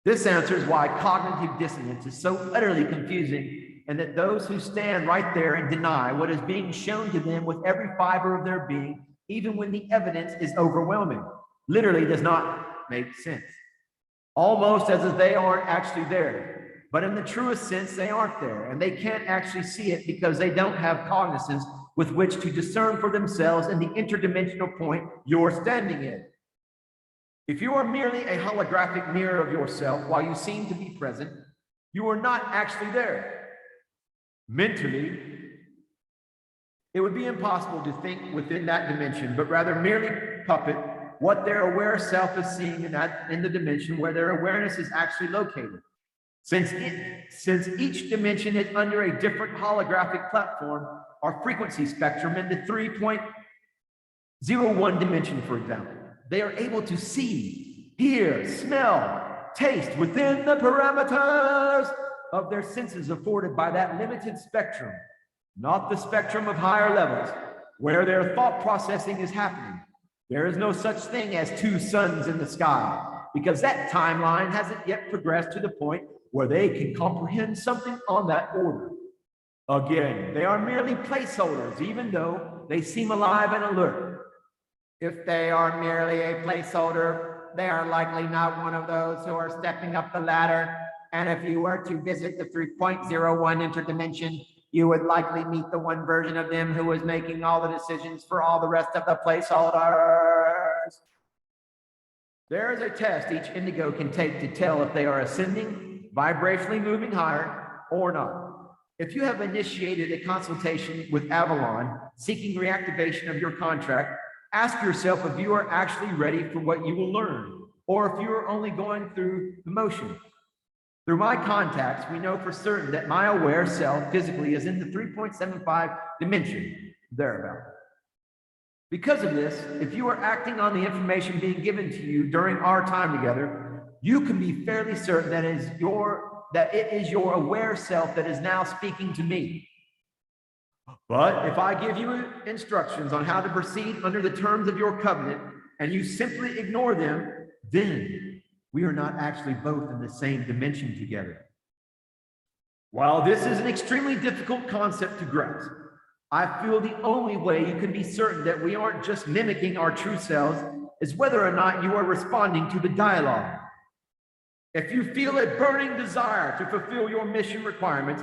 This answers why cognitive dissonance is so utterly confusing, and that those who stand right there and deny what is being shown to them with every fiber of their being, even when the evidence is overwhelming, literally does not make sense. Almost as if they aren't actually there. But in the truest sense, they aren't there, and they can't actually see it because they don't have cognizance with which to discern for themselves in the interdimensional point you're standing in. If you are merely a holographic mirror of yourself while you seem to be present, you are not actually there. Mentally, it would be impossible to think within that dimension, but rather merely puppet what their aware self is seeing in the dimension where their awareness is actually located. Since each dimension is under a different holographic platform or frequency spectrum in the 3.01 dimension, for example, they are able to see, hear, smell, taste within the parameters of their senses afforded by that limited spectrum, not the spectrum of higher levels where their thought processing is happening. There is no such thing as two suns in the sky, because that timeline hasn't yet progressed to the point where they can comprehend something on that order. Again, they are merely placeholders, even though they seem alive and alert. If they are merely a placeholder, they are likely not one of those who are stepping up the ladder. And if you were to visit the 3.01 interdimension, you would likely meet the one version of them who is making all the decisions for all the rest of the placeholders. There is a test each indigo can take to tell if they are ascending, vibrationally moving higher, or not. If you have initiated a consultation with Avalon seeking reactivation of your contract, ask yourself if you are actually ready for what you will learn, or if you are only going through the motions. Through my contacts, we know for certain that my aware self physically is in the 3.75 dimension, thereabout. Because of this, if you are acting on the information being given to you during our time together, you can be fairly certain that it is your aware self that is now speaking to me. But if I give you instructions on how to proceed under the terms of your covenant, and you simply ignore them, then we are not actually both in the same dimension together. While this is an extremely difficult concept to grasp, I feel the only way you can be certain that we aren't just mimicking our true selves is whether or not you are responding to the dialogue. If you feel a burning desire to fulfill your mission requirements,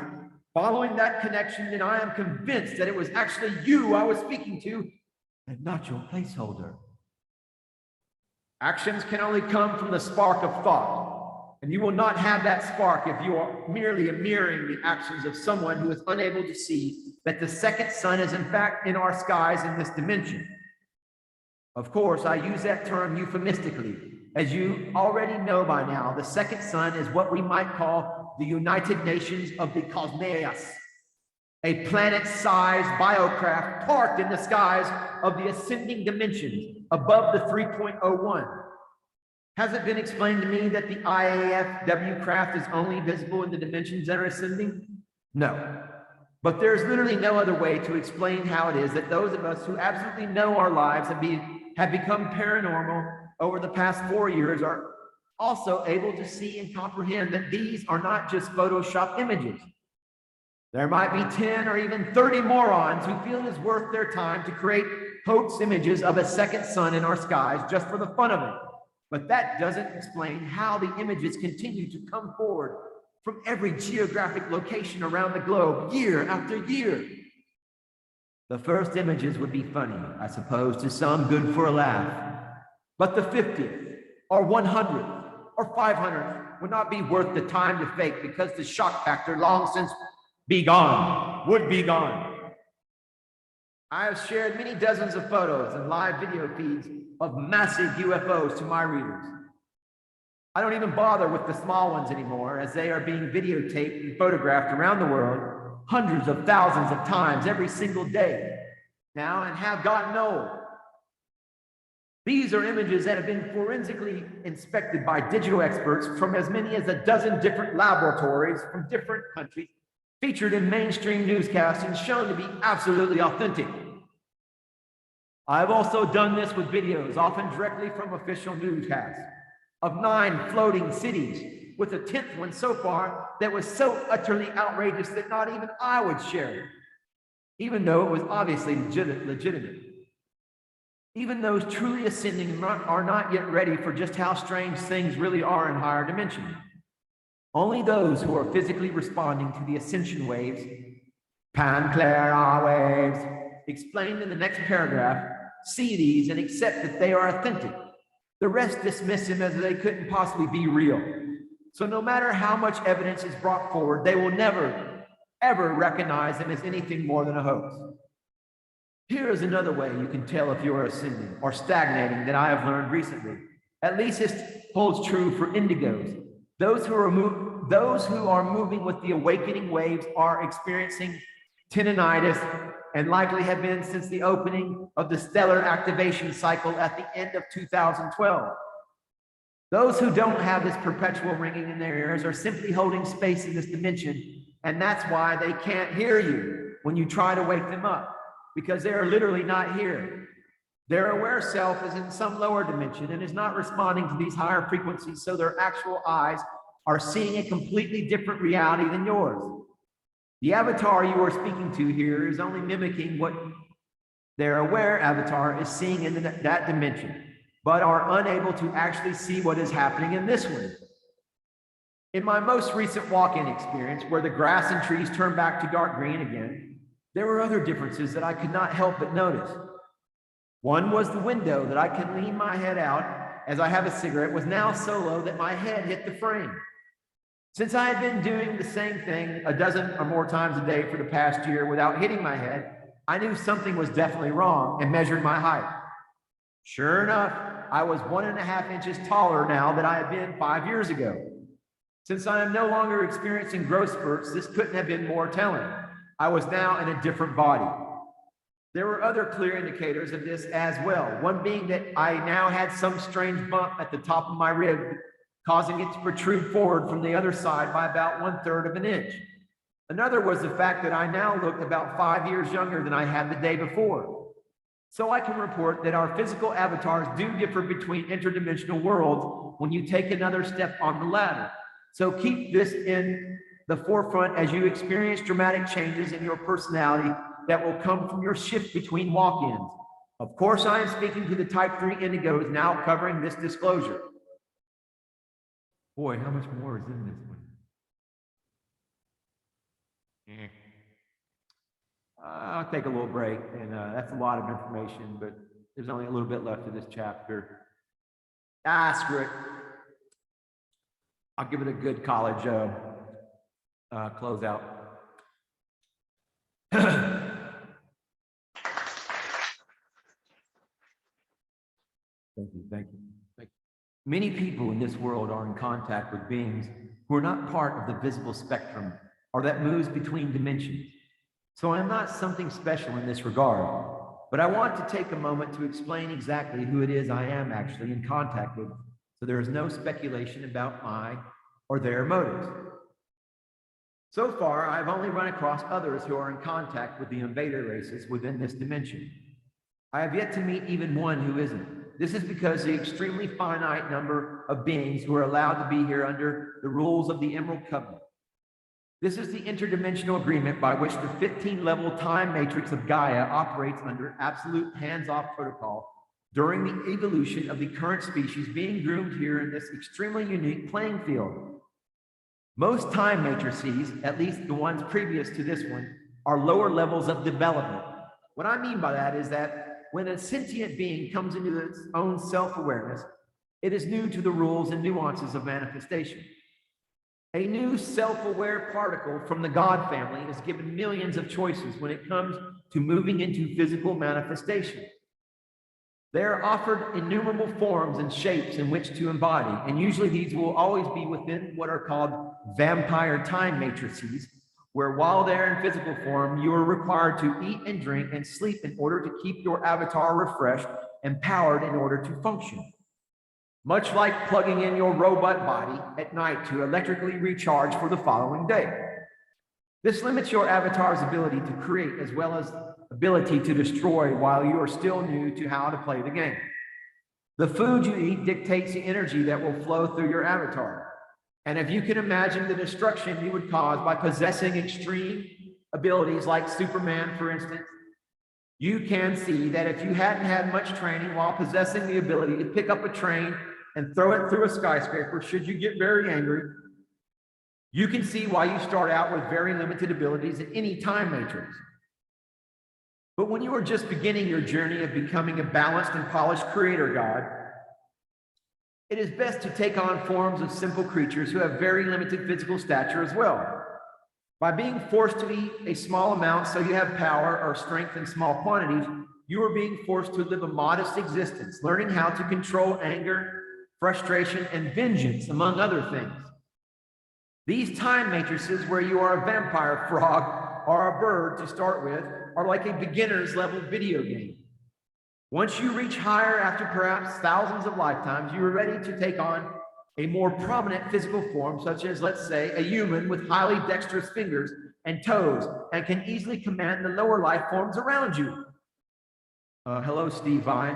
following that connection, then I am convinced that it was actually you I was speaking to and not your placeholder. Actions can only come from the spark of thought, and you will not have that spark if you are merely mirroring the actions of someone who is unable to see that the second sun is in fact in our skies in this dimension. Of course, I use that term euphemistically. As you already know by now, the second sun is what we might call the United Nations of the Cosmos, a planet-sized biocraft parked in the skies of the ascending dimensions above the 3.01. Has it been explained to me that the IAFW craft is only visible in the dimensions that are ascending? No. But there's literally no other way to explain how it is that those of us who absolutely know our lives have become paranormal over the past 4 years are also able to see and comprehend that these are not just Photoshop images. There might be 10 or even 30 morons who feel it is worth their time to create hoax images of a second sun in our skies just for the fun of it. But that doesn't explain how the images continue to come forward from every geographic location around the globe year after year. The first images would be funny, I suppose, to some, good for a laugh. But the 50th or 100th or 500th would not be worth the time to fake, because the shock factor long since would be gone. I have shared many dozens of photos and live video feeds of massive UFOs to my readers. I don't even bother with the small ones anymore, as they are being videotaped and photographed around the world hundreds of thousands of times every single day now, and have gotten old. These are images that have been forensically inspected by digital experts from as many as a dozen different laboratories from different countries, featured in mainstream newscasts and shown to be absolutely authentic. I've also done this with videos, often directly from official newscasts, of 9 floating cities, with a 10th one so far that was so utterly outrageous that not even I would share it, even though it was obviously legitimate. Even those truly ascending are not yet ready for just how strange things really are in higher dimensions. Only those who are physically responding to the ascension waves, Clair waves, explained in the next paragraph, see these and accept that they are authentic. The rest dismiss them as they couldn't possibly be real. So no matter how much evidence is brought forward, they will never, ever recognize them as anything more than a hoax. Here is another way you can tell if you are ascending or stagnating that I have learned recently. At least this holds true for indigos. Those who are moving with the awakening waves are experiencing tinnitus, and likely have been since the opening of the stellar activation cycle at the end of 2012. Those who don't have this perpetual ringing in their ears are simply holding space in this dimension, and that's why they can't hear you when you try to wake them up, because they are literally not here. Their aware self is in some lower dimension and is not responding to these higher frequencies, so their actual eyes are seeing a completely different reality than yours. The avatar you are speaking to here is only mimicking what their aware avatar is seeing in that dimension, but are unable to actually see what is happening in this one. In my most recent walk-in experience, where the grass and trees turned back to dark green again, there were other differences that I could not help but notice. One was the window that I could lean my head out as I have a cigarette was now so low that my head hit the frame. Since I had been doing the same thing a dozen or more times a day for the past year without hitting my head, I knew something was definitely wrong and measured my height. Sure enough, I was 1.5 inches taller now than I had been 5 years ago. Since I am no longer experiencing growth spurts, this couldn't have been more telling. I was now in a different body. There were other clear indicators of this as well, one being that I now had some strange bump at the top of my rib, causing it to protrude forward from the other side by about 1/3 of an inch. Another was the fact that I now looked about 5 years younger than I had the day before. So I can report that our physical avatars do differ between interdimensional worlds when you take another step on the ladder. So keep this in the forefront as you experience dramatic changes in your personality that will come from your shift between walk-ins. Of course, I am speaking to the type 3 indigos now covering this disclosure. Boy, how much more is in this one? I'll take a little break, and that's a lot of information, but there's only a little bit left of this chapter. Screw it. I'll give it a good college closeout. Thank you, thank you. Many people in this world are in contact with beings who are not part of the visible spectrum or that moves between dimensions. So I'm not something special in this regard, but I want to take a moment to explain exactly who it is I am actually in contact with, so there is no speculation about my or their motives. So far, I've only run across others who are in contact with the invader races within this dimension. I have yet to meet even one who isn't. This is because the extremely finite number of beings who are allowed to be here under the rules of the Emerald Covenant. This is the interdimensional agreement by which the 15-level time matrix of Gaia operates under absolute hands-off protocol during the evolution of the current species being groomed here in this extremely unique playing field. Most time matrices, at least the ones previous to this one, are lower levels of development. What I mean by that is that when a sentient being comes into its own self-awareness, it is new to the rules and nuances of manifestation. A new self-aware particle from the God family is given millions of choices when it comes to moving into physical manifestation. They are offered innumerable forms and shapes in which to embody, and usually these will always be within what are called vampire time matrices, where while they're in physical form, you are required to eat and drink and sleep in order to keep your avatar refreshed and powered in order to function. Much like plugging in your robot body at night to electrically recharge for the following day. This limits your avatar's ability to create as well as ability to destroy while you are still new to how to play the game. The food you eat dictates the energy that will flow through your avatar. And if you can imagine the destruction you would cause by possessing extreme abilities like Superman, for instance, you can see that if you hadn't had much training while possessing the ability to pick up a train and throw it through a skyscraper, should you get very angry, you can see why you start out with very limited abilities in any time matrix. But when you are just beginning your journey of becoming a balanced and polished creator god, it is best to take on forms of simple creatures who have very limited physical stature as well. By being forced to eat a small amount so you have power or strength in small quantities, you are being forced to live a modest existence, learning how to control anger, frustration, and vengeance, among other things. These time matrices where you are a vampire frog or a bird to start with are like a beginner's level video game. Once you reach higher after perhaps thousands of lifetimes, you are ready to take on a more prominent physical form, such as, let's say, a human with highly dexterous fingers and toes and can easily command the lower life forms around you. Hello, Steve Vai.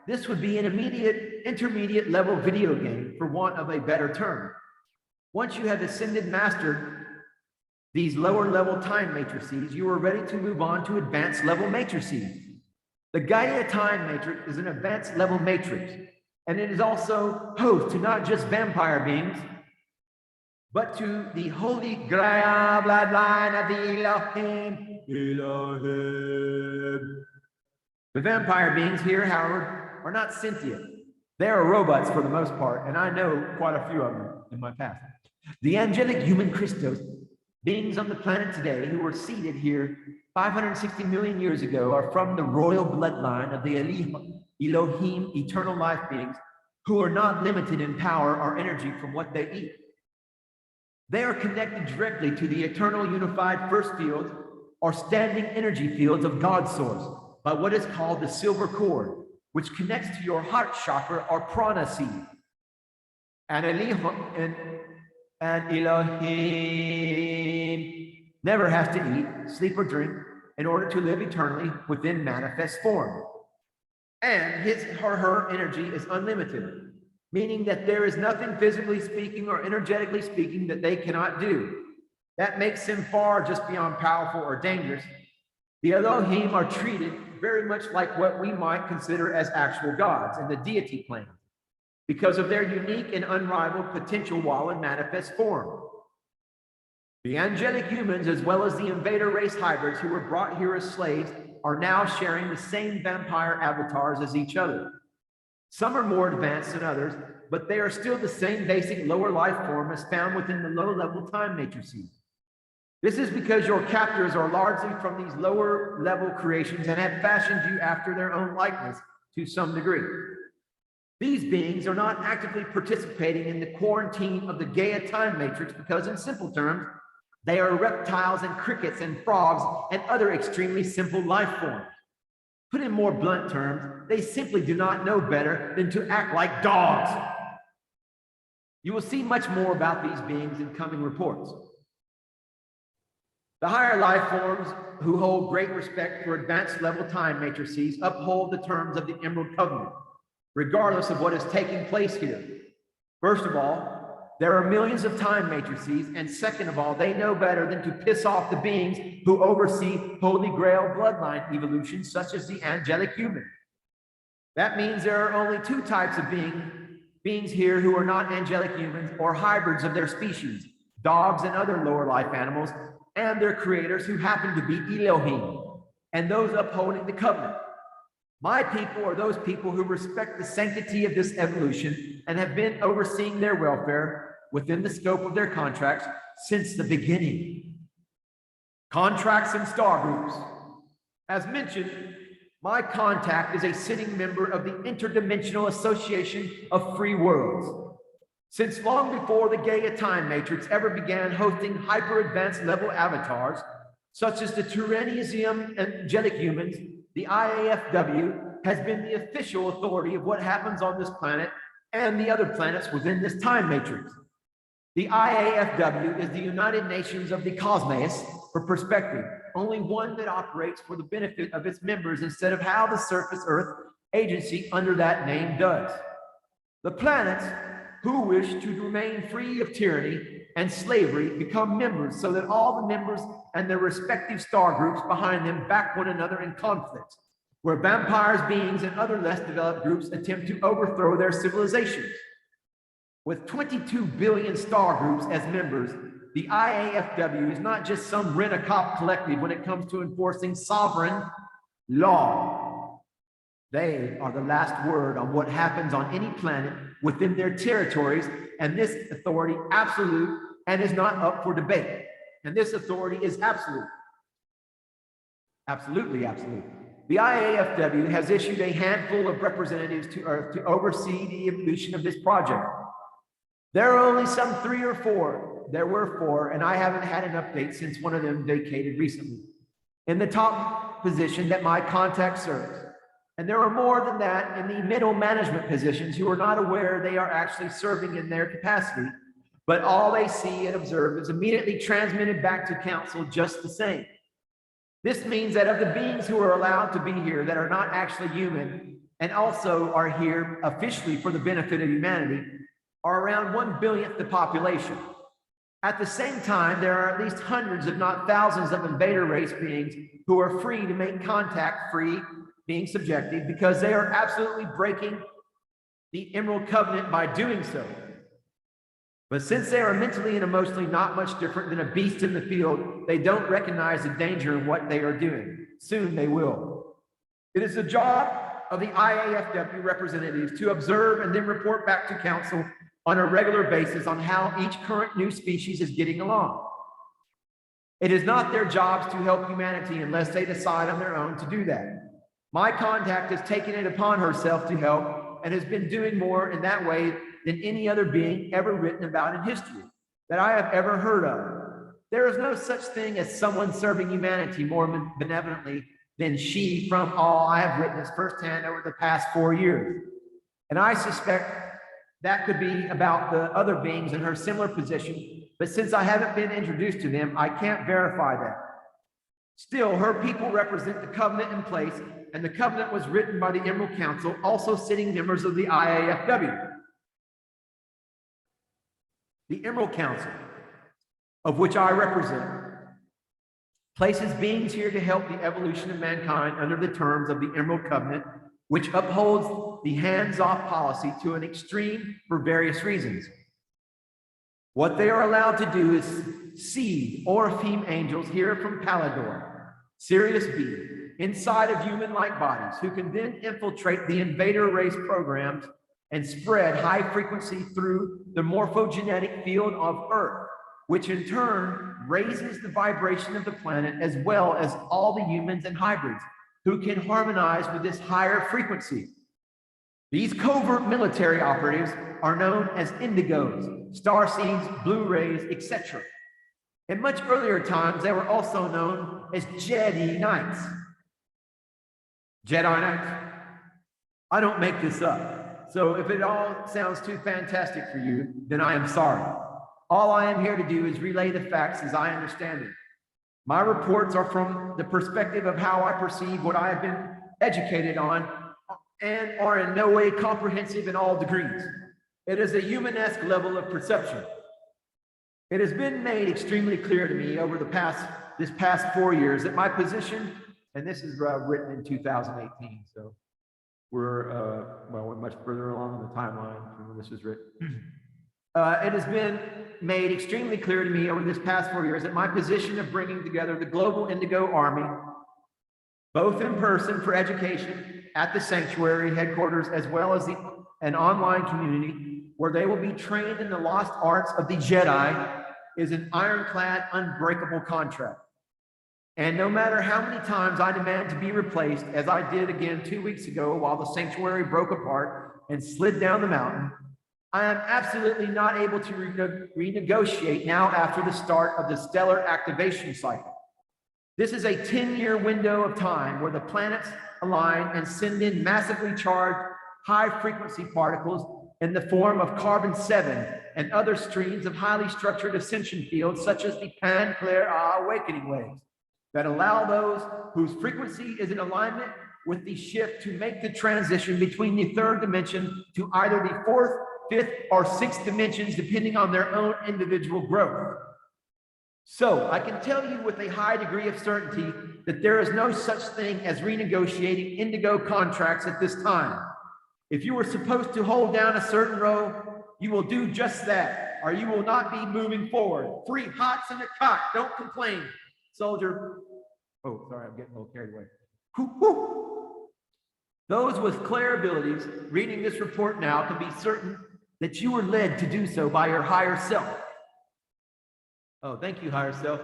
This would be an intermediate level video game, for want of a better term. Once you have mastered these lower level time matrices, you are ready to move on to advanced level matrices. The Gaia time matrix is an advanced level matrix, and it is also host to not just vampire beings, but to the holy Gaia bloodline of the Elohim. The vampire beings here, however, are not sentient. They are robots for the most part, and I know quite a few of them in my past. The angelic human Christos, beings on the planet today who were seated here 560 million years ago, are from the royal bloodline of the Elohim, eternal life beings, who are not limited in power or energy from what they eat. They are connected directly to the eternal unified first fields or standing energy fields of God's source by what is called the silver cord, which connects to your heart chakra or prana seed. And Elohim never has to eat, sleep, or drink in order to live eternally within manifest form. And his or her energy is unlimited, meaning that there is nothing physically speaking or energetically speaking that they cannot do. That makes them far just beyond powerful or dangerous. The Elohim are treated very much like what we might consider as actual gods in the deity plane, because of their unique and unrivaled potential while in manifest form. The angelic humans, as well as the invader race hybrids who were brought here as slaves, are now sharing the same vampire avatars as each other. Some are more advanced than others, but they are still the same basic lower life form as found within the low-level time matrices. This is because your captors are largely from these lower-level creations and have fashioned you after their own likeness to some degree. These beings are not actively participating in the quarantine of the Gaia time matrix because, in simple terms, they are reptiles and crickets and frogs and other extremely simple life forms. Put in more blunt terms, they simply do not know better than to act like dogs. You will see much more about these beings in coming reports. The higher life forms who hold great respect for advanced level time matrices uphold the terms of the Emerald Covenant, regardless of what is taking place here. First of all, there are millions of time matrices, and second of all, they know better than to piss off the beings who oversee Holy Grail bloodline evolution, such as the Angelic Human. That means there are only two types of beings here who are not Angelic Humans or hybrids of their species, dogs and other lower life animals, and their creators who happen to be Elohim, and those upholding the covenant. My people are those people who respect the sanctity of this evolution and have been overseeing their welfare within the scope of their contracts since the beginning. Contracts and star groups. As mentioned, my contact is a sitting member of the Interdimensional Association of Free Worlds. Since long before the Gaia Time Matrix ever began hosting hyper-advanced level avatars, such as the Tyrannium Angelic Humans, the IAFW has been the official authority of what happens on this planet and the other planets within this time matrix. The IAFW is the United Nations of the Cosmos for perspective, only one that operates for the benefit of its members instead of how the Surface Earth Agency under that name does. The planets who wish to remain free of tyranny and slavery become members so that all the members and their respective star groups behind them back one another in conflict, where vampires, beings, and other less developed groups attempt to overthrow their civilizations. With 22 billion star groups as members, the IAFW is not just some rent-a-cop collective when it comes to enforcing sovereign law. They are the last word on what happens on any planet within their territories, and this authority absolute and is not up for debate. And this authority is absolute. Absolutely absolute. The IAFW has issued a handful of representatives to Earth to oversee the evolution of this project. There are only some 3 or 4. There were 4, and I haven't had an update since one of them vacated recently, in the top position that my contact serves. And there are more than that in the middle management positions who are not aware they are actually serving in their capacity, but all they see and observe is immediately transmitted back to council just the same. This means that of the beings who are allowed to be here that are not actually human and also are here officially for the benefit of humanity are around 1/billionth the population. At the same time, there are at least hundreds, if not thousands, of invader race beings who are free to make contact free, being subjective, because they are absolutely breaking the Emerald Covenant by doing so. But since they are mentally and emotionally not much different than a beast in the field, they don't recognize the danger in what they are doing. Soon they will. It is the job of the IAFW representatives to observe and then report back to council on a regular basis on how each current new species is getting along. It is not their jobs to help humanity unless they decide on their own to do that. My contact has taken it upon herself to help and has been doing more in that way than any other being ever written about in history that I have ever heard of. There is no such thing as someone serving humanity more benevolently than she, from all I have witnessed firsthand over the past 4 years. And I suspect that could be about the other beings in her similar position, but since I haven't been introduced to them, I can't verify that. Still, her people represent the covenant in place, and the covenant was written by the Emerald Council, also sitting members of the IAFW. The Emerald Council, of which I represent, places beings here to help the evolution of mankind under the terms of the Emerald Covenant, which upholds the hands-off policy to an extreme for various reasons. What they are allowed to do is seed Orpheum angels here from Palador, Sirius B, inside of human-like bodies, who can then infiltrate the invader race programs and spread high frequency through the morphogenetic field of Earth, which in turn raises the vibration of the planet as well as all the humans and hybrids who can harmonize with this higher frequency. These covert military operatives are known as indigos, starseeds, blue rays, etc. In much earlier times, they were also known as Jedi Knights. Jedi Knights? I don't make this up. So if it all sounds too fantastic for you, then I am sorry. All I am here to do is relay the facts as I understand it. My reports are from the perspective of how I perceive what I have been educated on and are in no way comprehensive in all degrees. It is a humanesque level of perception. It has been made extremely clear to me over this past 4 years that my position, and this is written in 2018, so we're much further along in the timeline from when this was written. It has been made extremely clear to me over this past 4 years that my position of bringing together the global Indigo Army, both in person for education at the sanctuary headquarters, as well as an online community where they will be trained in the lost arts of the Jedi, is an ironclad, unbreakable contract. And no matter how many times I demand to be replaced, as I did again 2 weeks ago while the sanctuary broke apart and slid down the mountain, I am absolutely not able to renegotiate now after the start of the stellar activation cycle. This is a 10-year window of time where the planets align and send in massively charged high-frequency particles in the form of carbon-7 and other streams of highly structured ascension fields, such as the Clair awakening waves, that allow those whose frequency is in alignment with the shift to make the transition between the third dimension to either the fourth, fifth, or sixth dimensions, depending on their own individual growth. So I can tell you with a high degree of certainty that there is no such thing as renegotiating indigo contracts at this time. If you were supposed to hold down a certain row, you will do just that, or you will not be moving forward. 3 hots and a cot, don't complain, soldier. Oh, sorry, I'm getting a little carried away. Those with Clair abilities reading this report now can be certain that you were led to do so by your higher self. Oh, thank you, higher self.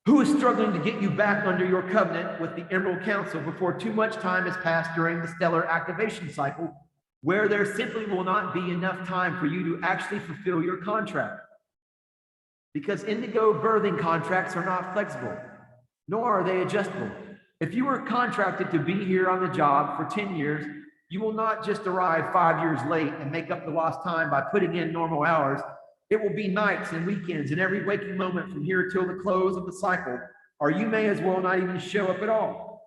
Who is struggling to get you back under your covenant with the Emerald Council before too much time has passed during the stellar activation cycle, where there simply will not be enough time for you to actually fulfill your contract. Because indigo birthing contracts are not flexible, nor are they adjustable. If you were contracted to be here on the job for 10 years, you will not just arrive 5 years late and make up the lost time by putting in normal hours. It will be nights and weekends and every waking moment from here till the close of the cycle, or you may as well not even show up at all.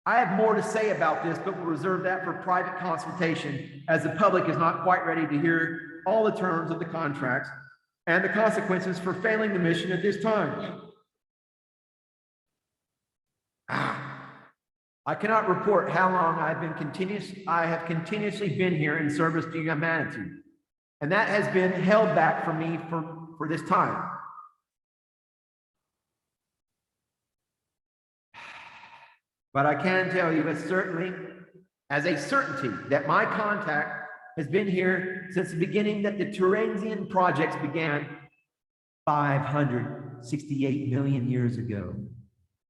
I have more to say about this, but we'll reserve that for private consultation, as the public is not quite ready to hear all the terms of the contracts and the consequences for failing the mission at this time. I cannot report how long I have continuously been here in service to humanity, and that has been held back from me for this time. But I can tell you as a certainty that my contact has been here since the beginning that the Turansian projects began 568 million years ago.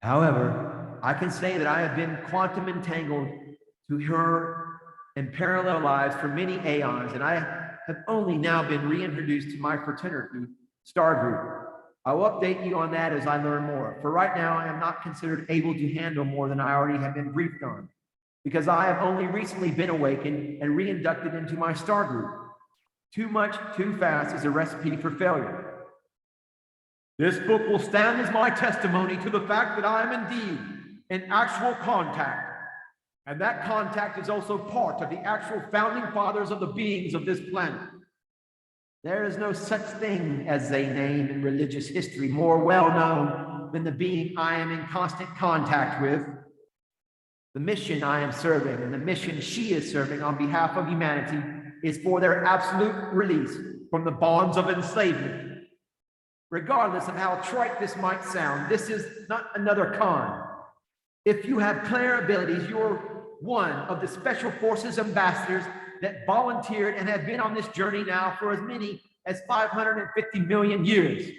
However, I can say that I have been quantum entangled to her in parallel lives for many aeons, and I have only now been reintroduced to my fraternity, Star Group. I will update you on that as I learn more. For right now, I am not considered able to handle more than I already have been briefed on, because I have only recently been awakened and reinducted into my Star Group. Too much, too fast is a recipe for failure. This book will stand as my testimony to the fact that I am indeed in actual contact. And that contact is also part of the actual founding fathers of the beings of this planet. There is no such thing as a name in religious history more well known than the being I am in constant contact with. The mission I am serving and the mission she is serving on behalf of humanity is for their absolute release from the bonds of enslavement. Regardless of how trite this might sound, this is not another con. If you have Clair abilities, you're one of the Special Forces ambassadors that volunteered and have been on this journey now for as many as 550 million years.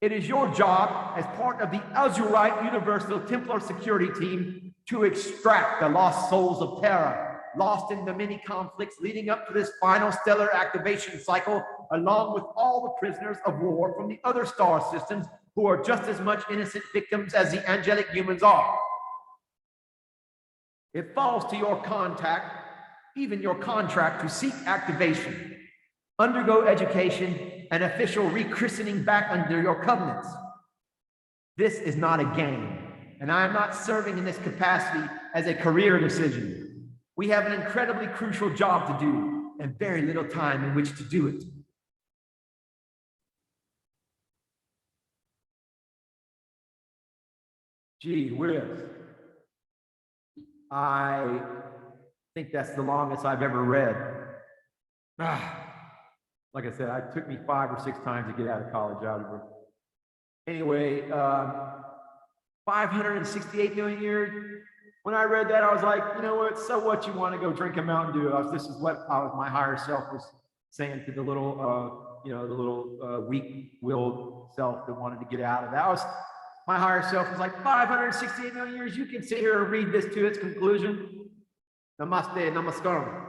It is your job as part of the Azurite Universal Templar security team to extract the lost souls of Terra, lost in the many conflicts leading up to this final stellar activation cycle, along with all the prisoners of war from the other star systems who are just as much innocent victims as the Angelic Humans are. It falls to your contact even your contract to seek activation, undergo education, and official re-Krystening back under your covenants. This is not a game, and I am not serving in this capacity as a career decision. We have an incredibly crucial job to do and very little time in which to do it. Gee whiz. I think that's the longest I've ever read. Like I said, it took me 5 or 6 times to get out of college algebra. Anyway, 568 million years. When I read that, I was like, you know what? So what? You want to go drink a Mountain Dew? This is what my higher self was saying to the little, weak-willed self that wanted to get out of that. My higher self was like, 568 million years. You can sit here and read this to its conclusion. Namaste, namaskaram.